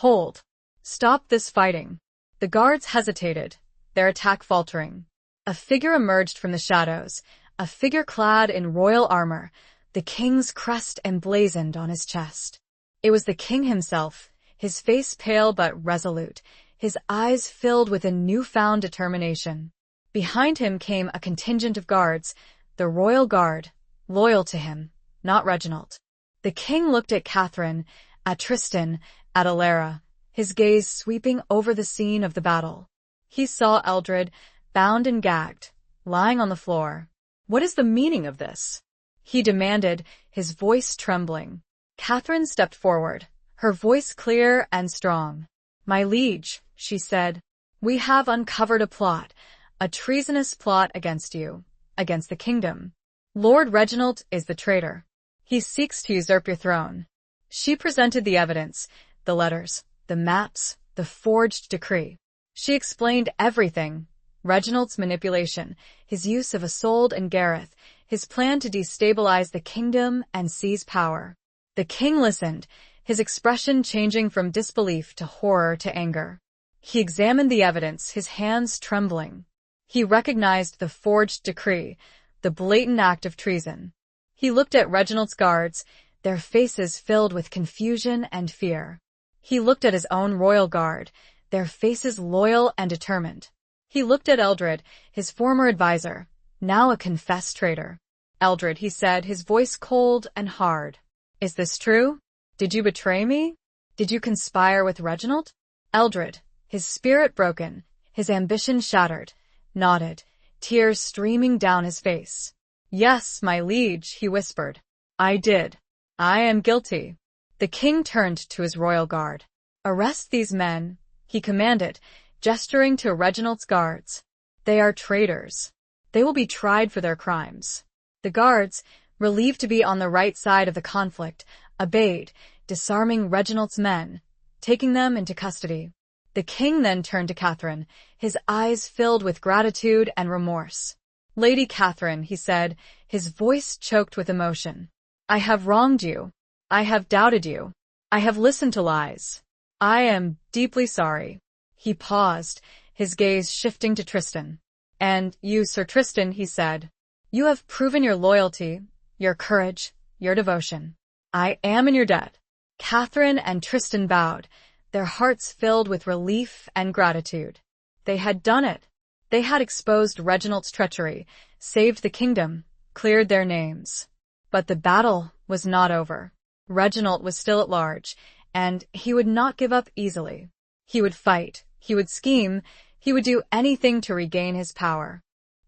"Hold! Stop this fighting!" The guards hesitated, their attack faltering. A figure emerged from the shadows, a figure clad in royal armor, the king's crest emblazoned on his chest. It was the king himself, his face pale but resolute, his eyes filled with a newfound determination. Behind him came a contingent of guards, the royal guard, loyal to him, not Reginald. The king looked at Catherine, at Tristan, at Alara, his gaze sweeping over the scene of the battle. He saw Eldred, bound and gagged, lying on the floor. "What is the meaning of this?" he demanded, his voice trembling. Catherine stepped forward, her voice clear and strong. "My liege," she said, "we have uncovered a plot, a treasonous plot against you, against the kingdom. Lord Reginald is the traitor. He seeks to usurp your throne." She presented the evidence, the letters, the maps, the forged decree. She explained everything: Reginald's manipulation, his use of Isolde and Gareth, his plan to destabilize the kingdom and seize power. The king listened, his expression changing from disbelief to horror to anger. He examined the evidence, his hands trembling. He recognized the forged decree, the blatant act of treason. He looked at Reginald's guards, their faces filled with confusion and fear. He looked at his own royal guard, their faces loyal and determined. He looked at Eldred, his former advisor, now a confessed traitor. "Eldred," he said, his voice cold and hard. "Is this true? Did you betray me? Did you conspire with Reginald?" Eldred, his spirit broken, his ambition shattered, nodded, tears streaming down his face. "Yes, my liege," he whispered. "I did. I am guilty." The king turned to his royal guard. "Arrest these men," he commanded, gesturing to Reginald's guards. "They are traitors. They will be tried for their crimes." The guards, relieved to be on the right side of the conflict, obeyed, disarming Reginald's men, taking them into custody. The king then turned to Catherine, his eyes filled with gratitude and remorse. "Lady Catherine," he said, his voice choked with emotion, "I have wronged you. I have doubted you. I have listened to lies. I am deeply sorry." He paused, his gaze shifting to Tristan. "And you, Sir Tristan," he said, "you have proven your loyalty, your courage, your devotion. I am in your debt." Catherine and Tristan bowed, their hearts filled with relief and gratitude. They had done it. They had exposed Reginald's treachery, saved the kingdom, cleared their names. But the battle was not over. Reginald was still at large, and he would not give up easily. He would fight, he would scheme, he would do anything to regain his power.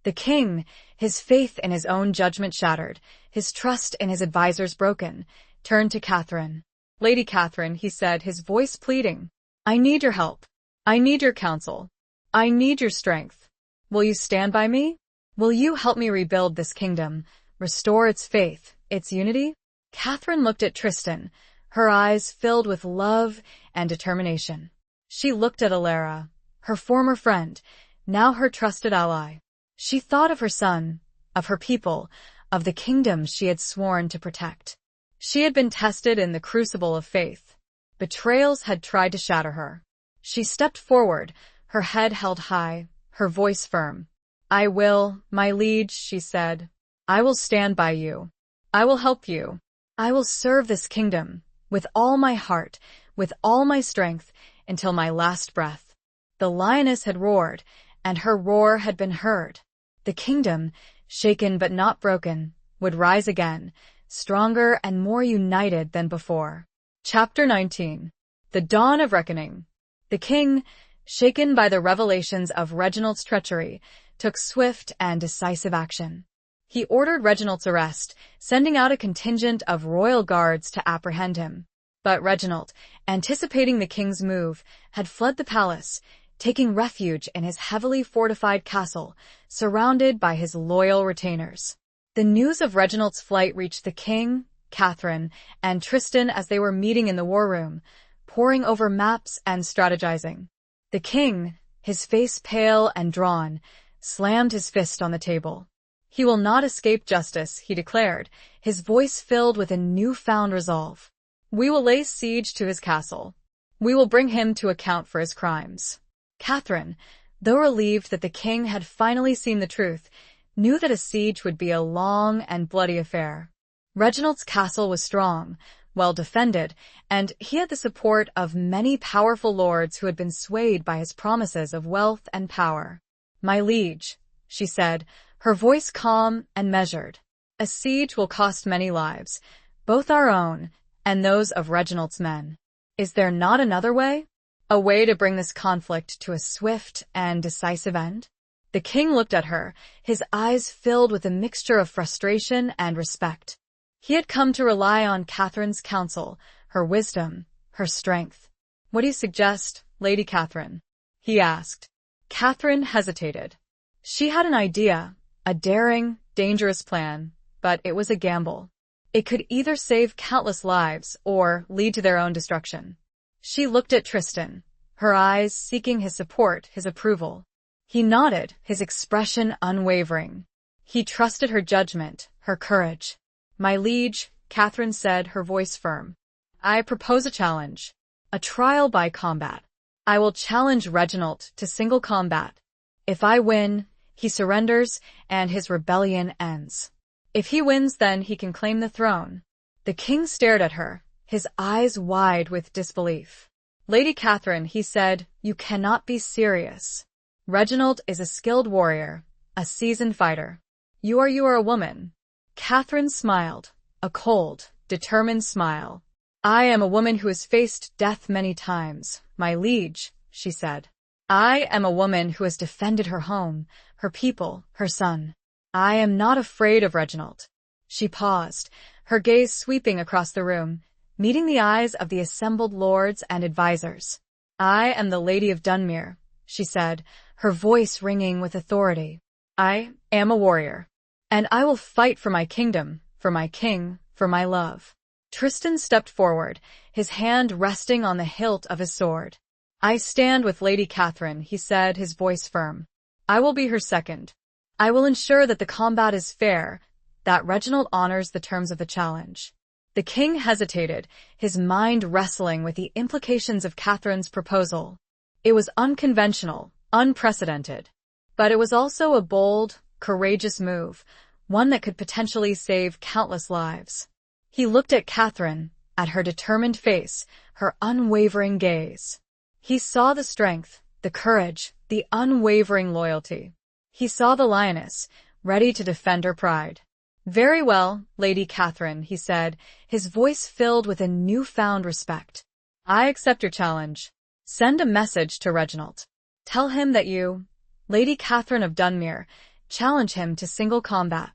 The king, his faith in his own judgment shattered, his trust in his advisors broken, turned to Catherine. "Lady Catherine," he said, his voice pleading, "I need your help. I need your counsel. I need your strength. Will you stand by me? Will you help me rebuild this kingdom, restore its faith, its unity?" Catherine looked at Tristan, her eyes filled with love and determination. She looked at Alara, her former friend, now her trusted ally. She thought of her son, of her people, of the kingdom she had sworn to protect. She had been tested in the crucible of faith. Betrayals had tried to shatter her. She stepped forward, her head held high, her voice firm. "I will, my liege," she said. "I will stand by you. I will help you. I will serve this kingdom, with all my heart, with all my strength, until my last breath." The lioness had roared, and her roar had been heard. The kingdom, shaken but not broken, would rise again, stronger and more united than before. Chapter 19. The Dawn of Reckoning. The king, shaken by the revelations of Reginald's treachery, took swift and decisive action. He ordered Reginald's arrest, sending out a contingent of royal guards to apprehend him. But Reginald, anticipating the king's move, had fled the palace, taking refuge in his heavily fortified castle, surrounded by his loyal retainers. The news of Reginald's flight reached the king, Catherine, and Tristan as they were meeting in the war room, poring over maps and strategizing. The king, his face pale and drawn, slammed his fist on the table. "He will not escape justice," he declared, his voice filled with a newfound resolve. "We will lay siege to his castle. We will bring him to account for his crimes." Catherine, though relieved that the king had finally seen the truth, knew that a siege would be a long and bloody affair. Reginald's castle was strong, well defended, and he had the support of many powerful lords who had been swayed by his promises of wealth and power. "My liege," she said, her voice calm and measured, "a siege will cost many lives, both our own and those of Reginald's men. Is there not another way? A way to bring this conflict to a swift and decisive end?" The king looked at her, his eyes filled with a mixture of frustration and respect. He had come to rely on Catherine's counsel, her wisdom, her strength. "What do you suggest, Lady Catherine?" he asked. Catherine hesitated. She had an idea, a daring, dangerous plan, but it was a gamble. It could either save countless lives or lead to their own destruction. She looked at Tristan, her eyes seeking his support, his approval. He nodded, his expression unwavering. He trusted her judgment, her courage. "My liege," Catherine said, her voice firm, "I propose a challenge. A trial by combat. I will challenge Reginald to single combat. If I win, he surrenders and his rebellion ends. If he wins, then he can claim the throne." The king stared at her, his eyes wide with disbelief. "Lady Catherine," he said, "you cannot be serious. Reginald is a skilled warrior, a seasoned fighter. You are a woman." Catherine smiled, a cold, determined smile. "I am a woman who has faced death many times, my liege," she said. "I am a woman who has defended her home, her people, her son. I am not afraid of Reginald." She paused, her gaze sweeping across the room, meeting the eyes of the assembled lords and advisors. "I am the Lady of Dunmere," she said, her voice ringing with authority. "I am a warrior, and I will fight for my kingdom, for my king, for my love." Tristan stepped forward, his hand resting on the hilt of his sword. "I stand with Lady Catherine," he said, his voice firm. "I will be her second. I will ensure that the combat is fair, that Reginald honors the terms of the challenge." The king hesitated, his mind wrestling with the implications of Catherine's proposal. It was unconventional, unprecedented, but it was also a bold, courageous move, one that could potentially save countless lives. He looked at Catherine, at her determined face, her unwavering gaze. He saw the strength, the courage, the unwavering loyalty. He saw the lioness, ready to defend her pride. "Very well, Lady Catherine," he said, his voice filled with a newfound respect. "I accept your challenge. Send a message to Reginald. Tell him that you, Lady Catherine of Dunmere, challenge him to single combat.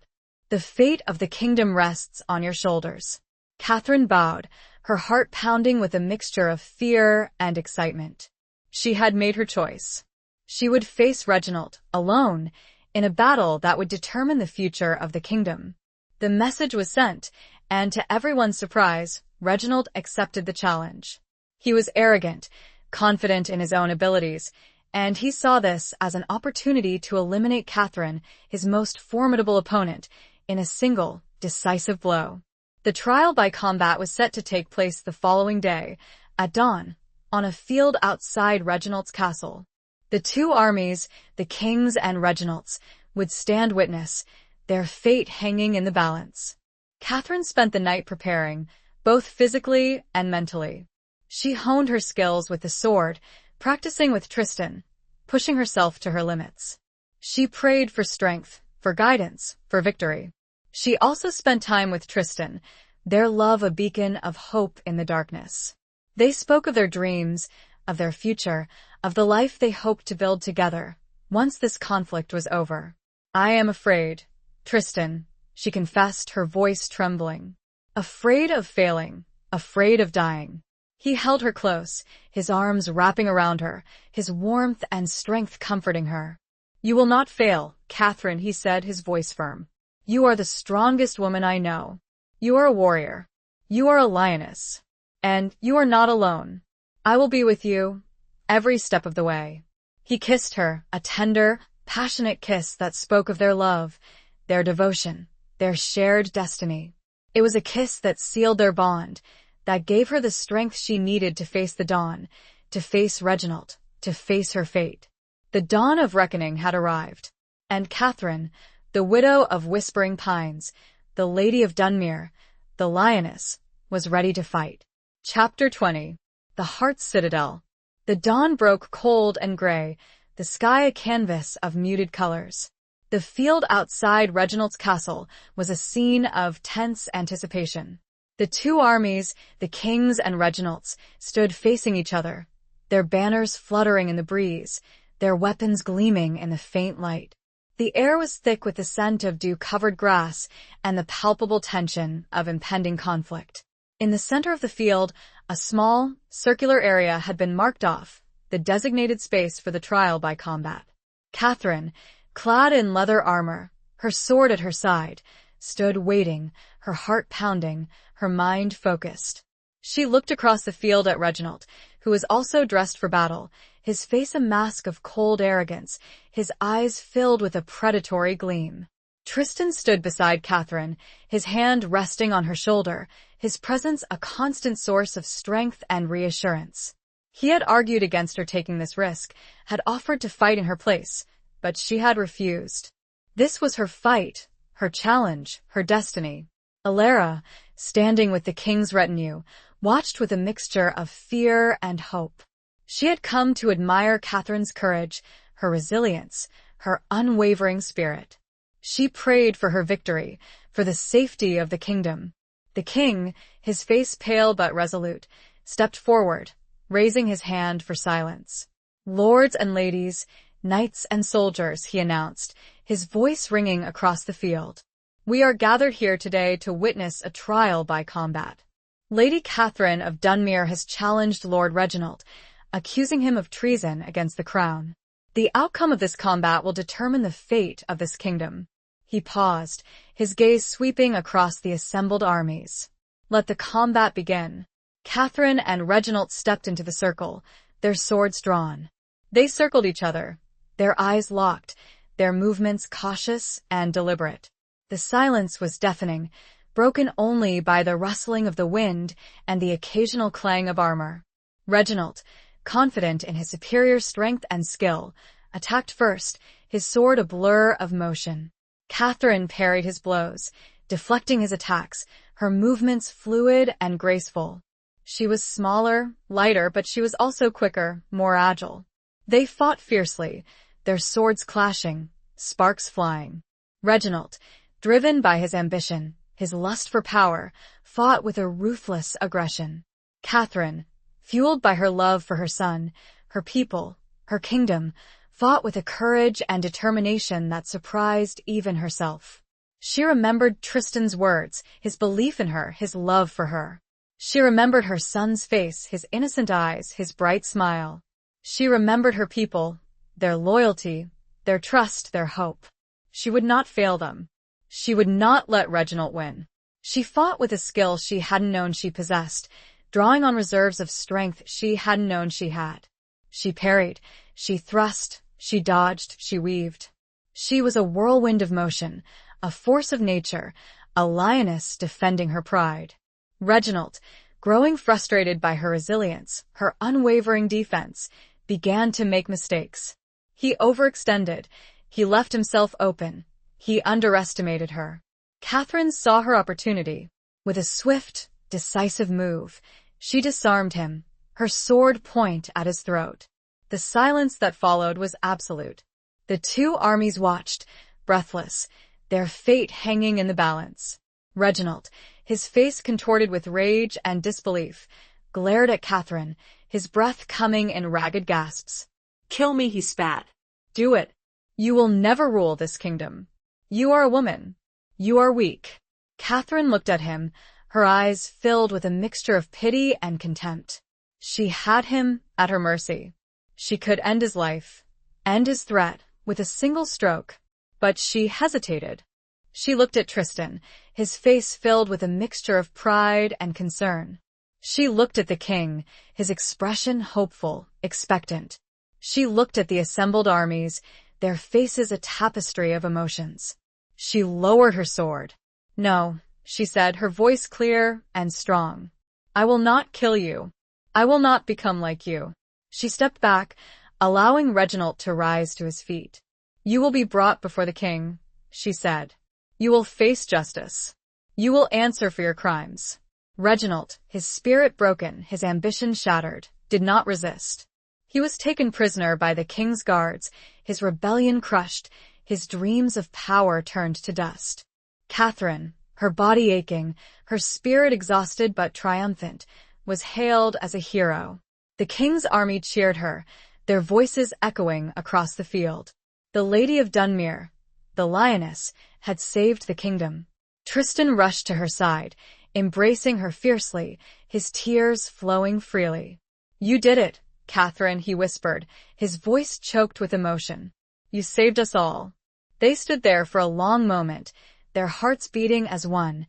The fate of the kingdom rests on your shoulders." Catherine bowed, her heart pounding with a mixture of fear and excitement. She had made her choice. She would face Reginald, alone, in a battle that would determine the future of the kingdom. The message was sent, and to everyone's surprise, Reginald accepted the challenge. He was arrogant, confident in his own abilities, and he saw this as an opportunity to eliminate Catherine, his most formidable opponent, in a single, decisive blow. The trial by combat was set to take place the following day, at dawn, on a field outside Reginald's castle. The two armies, the king's and Reginald's, would stand witness, their fate hanging in the balance. Catherine spent the night preparing, both physically and mentally. She honed her skills with the sword, practicing with Tristan, pushing herself to her limits. She prayed for strength, for guidance, for victory. She also spent time with Tristan, their love a beacon of hope in the darkness. They spoke of their dreams, of their future, of the life they hoped to build together, once this conflict was over. "I am afraid, Tristan," she confessed, her voice trembling. Afraid of failing, afraid of dying. He held her close, his arms wrapping around her, his warmth and strength comforting her. "You will not fail, Catherine," he said, his voice firm. "You are the strongest woman I know. You are a warrior. You are a lioness. And you are not alone. I will be with you, every step of the way." He kissed her, a tender, passionate kiss that spoke of their love, their devotion, their shared destiny. It was a kiss that sealed their bond, that gave her the strength she needed to face the dawn, to face Reginald, to face her fate. The dawn of reckoning had arrived, and Catherine, the widow of Whispering Pines, the Lady of Dunmere, the lioness, was ready to fight. Chapter 20. The Heart's Citadel. The dawn broke cold and gray, the sky a canvas of muted colors. The field outside Reginald's castle was a scene of tense anticipation. The two armies, the king's and Reginald's, stood facing each other, their banners fluttering in the breeze, their weapons gleaming in the faint light. The air was thick with the scent of dew-covered grass and the palpable tension of impending conflict. In the center of the field, a small, circular area had been marked off, the designated space for the trial by combat. Catherine, clad in leather armor, her sword at her side, stood waiting, her heart pounding, her mind focused. She looked across the field at Reginald, who was also dressed for battle, his face a mask of cold arrogance, his eyes filled with a predatory gleam. Tristan stood beside Catherine, his hand resting on her shoulder, his presence a constant source of strength and reassurance. He had argued against her taking this risk, had offered to fight in her place, but she had refused. This was her fight, her challenge, her destiny. Alara, standing with the king's retinue, watched with a mixture of fear and hope. She had come to admire Catherine's courage, her resilience, her unwavering spirit. She prayed for her victory, for the safety of the kingdom. The king, his face pale but resolute, stepped forward, raising his hand for silence. "Lords and ladies, knights and soldiers," he announced, his voice ringing across the field. "We are gathered here today to witness a trial by combat. Lady Catherine of Dunmere has challenged Lord Reginald, accusing him of treason against the crown. The outcome of this combat will determine the fate of this kingdom." He paused, his gaze sweeping across the assembled armies. "Let the combat begin." Catherine and Reginald stepped into the circle, their swords drawn. They circled each other, their eyes locked, their movements cautious and deliberate. The silence was deafening, broken only by the rustling of the wind and the occasional clang of armor. Reginald, confident in his superior strength and skill, attacked first, his sword a blur of motion. Catherine parried his blows, deflecting his attacks, her movements fluid and graceful. She was smaller, lighter, but she was also quicker, more agile. They fought fiercely, their swords clashing, sparks flying. Reginald, driven by his ambition, his lust for power, fought with a ruthless aggression. Catherine, fueled by her love for her son, her people, her kingdom, fought with a courage and determination that surprised even herself. She remembered Tristan's words, his belief in her, his love for her. She remembered her son's face, his innocent eyes, his bright smile. She remembered her people, their loyalty, their trust, their hope. She would not fail them. She would not let Reginald win. She fought with a skill she hadn't known she possessed, drawing on reserves of strength she hadn't known she had. She parried, she thrust, she dodged, she weaved. She was a whirlwind of motion, a force of nature, a lioness defending her pride. Reginald, growing frustrated by her resilience, her unwavering defense, began to make mistakes. He overextended, he left himself open, he underestimated her. Catherine saw her opportunity. With a swift, decisive move, she disarmed him, her sword point at his throat. The silence that followed was absolute. The two armies watched, breathless, their fate hanging in the balance. Reginald, his face contorted with rage and disbelief, glared at Catherine, his breath coming in ragged gasps. "Kill me," he spat. "Do it. You will never rule this kingdom. You are a woman. You are weak." Catherine looked at him, her eyes filled with a mixture of pity and contempt. She had him at her mercy. She could end his life, end his threat, with a single stroke. But she hesitated. She looked at Tristan, his face filled with a mixture of pride and concern. She looked at the king, his expression hopeful, expectant. She looked at the assembled armies, their faces a tapestry of emotions. She lowered her sword. "No," she said, her voice clear and strong. "I will not kill you. I will not become like you." She stepped back, allowing Reginald to rise to his feet. "You will be brought before the king," she said. "You will face justice. You will answer for your crimes." Reginald, his spirit broken, his ambition shattered, did not resist. He was taken prisoner by the king's guards, his rebellion crushed, his dreams of power turned to dust. Catherine, her body aching, her spirit exhausted but triumphant, was hailed as a hero. The king's army cheered her, their voices echoing across the field. The Lady of Dunmere, the lioness, had saved the kingdom. Tristan rushed to her side, embracing her fiercely, his tears flowing freely. "You did it, Catherine," he whispered, his voice choked with emotion. "You saved us all." They stood there for a long moment, their hearts beating as one,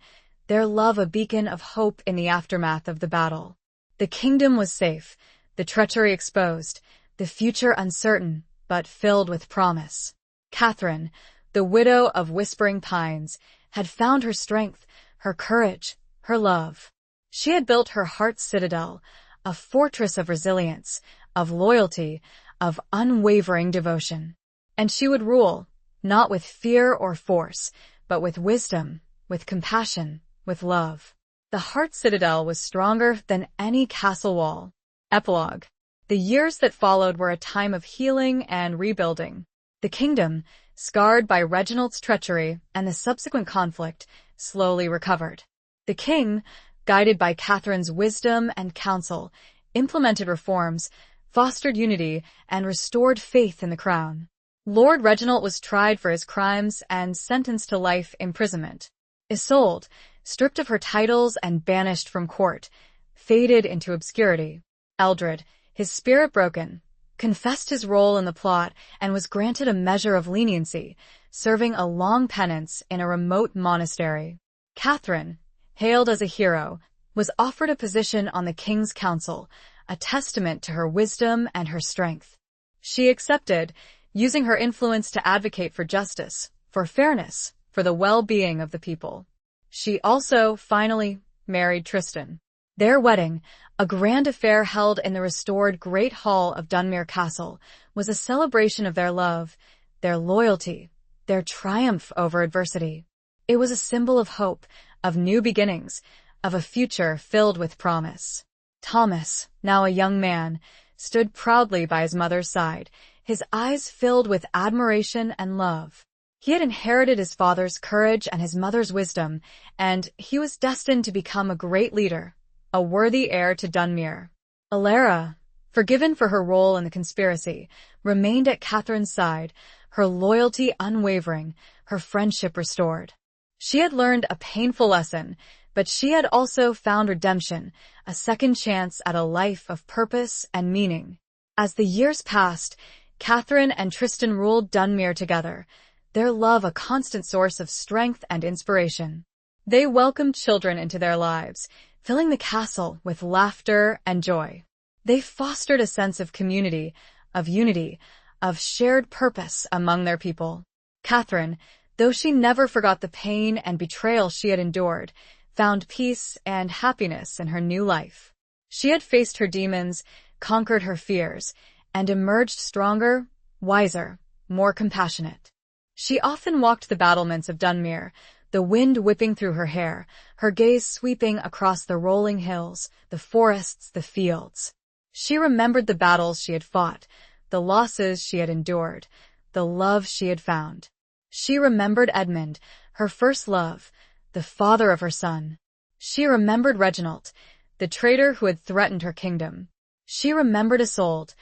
their love a beacon of hope in the aftermath of the battle. The kingdom was safe, the treachery exposed, the future uncertain, but filled with promise. Catherine, the widow of Whispering Pines, had found her strength, her courage, her love. She had built her heart's citadel, a fortress of resilience, of loyalty, of unwavering devotion. And she would rule, not with fear or force, but with wisdom, with compassion, with love. The heart citadel was stronger than any castle wall. Epilogue. The years that followed were a time of healing and rebuilding. The kingdom, scarred by Reginald's treachery and the subsequent conflict, slowly recovered. The king, guided by Catherine's wisdom and counsel, implemented reforms, fostered unity, and restored faith in the crown. Lord Reginald was tried for his crimes and sentenced to life imprisonment. Isolde, stripped of her titles and banished from court, faded into obscurity. Eldred, his spirit broken, confessed his role in the plot and was granted a measure of leniency, serving a long penance in a remote monastery. Catherine, hailed as a hero, was offered a position on the king's council, a testament to her wisdom and her strength. She accepted, using her influence to advocate for justice, for fairness, for the well-being of the people. She also, finally, married Tristan. Their wedding, a grand affair held in the restored Great Hall of Dunmere Castle, was a celebration of their love, their loyalty, their triumph over adversity. It was a symbol of hope, of new beginnings, of a future filled with promise. Thomas, now a young man, stood proudly by his mother's side, his eyes filled with admiration and love. He had inherited his father's courage and his mother's wisdom, and he was destined to become a great leader, a worthy heir to Dunmere. Alara, forgiven for her role in the conspiracy, remained at Catherine's side, her loyalty unwavering, her friendship restored. She had learned a painful lesson, but she had also found redemption, a second chance at a life of purpose and meaning. As the years passed, Catherine and Tristan ruled Dunmere together, their love a constant source of strength and inspiration. They welcomed children into their lives, filling the castle with laughter and joy. They fostered a sense of community, of unity, of shared purpose among their people. Catherine, though she never forgot the pain and betrayal she had endured, found peace and happiness in her new life. She had faced her demons, conquered her fears, and emerged stronger, wiser, more compassionate. She often walked the battlements of Dunmere, the wind whipping through her hair, her gaze sweeping across the rolling hills, the forests, the fields. She remembered the battles she had fought, the losses she had endured, the love she had found. She remembered Edmund, her first love, the father of her son. She remembered Reginald, the traitor who had threatened her kingdom. She remembered Isolde,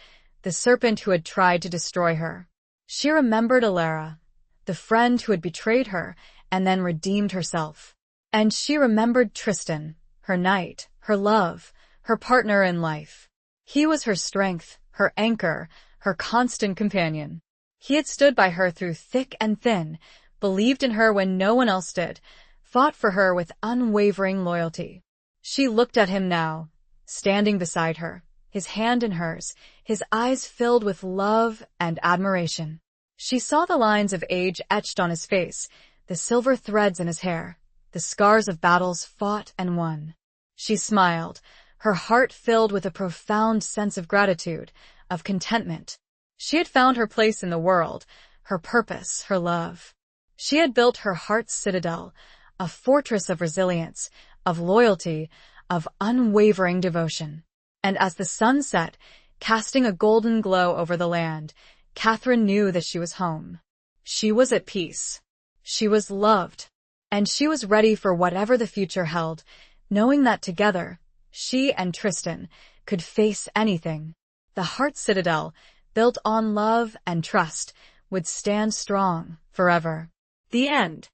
the serpent who had tried to destroy her. She remembered Alara, the friend who had betrayed her and then redeemed herself. And she remembered Tristan, her knight, her love, her partner in life. He was her strength, her anchor, her constant companion. He had stood by her through thick and thin, believed in her when no one else did, fought for her with unwavering loyalty. She looked at him now, standing beside her, his hand in hers, his eyes filled with love and admiration. She saw the lines of age etched on his face, the silver threads in his hair, the scars of battles fought and won. She smiled, her heart filled with a profound sense of gratitude, of contentment. She had found her place in the world, her purpose, her love. She had built her heart's citadel, a fortress of resilience, of loyalty, of unwavering devotion. And as the sun set, casting a golden glow over the land, Catherine knew that she was home. She was at peace. She was loved. And she was ready for whatever the future held, knowing that together, she and Tristan could face anything. The heart citadel, built on love and trust, would stand strong forever. The end.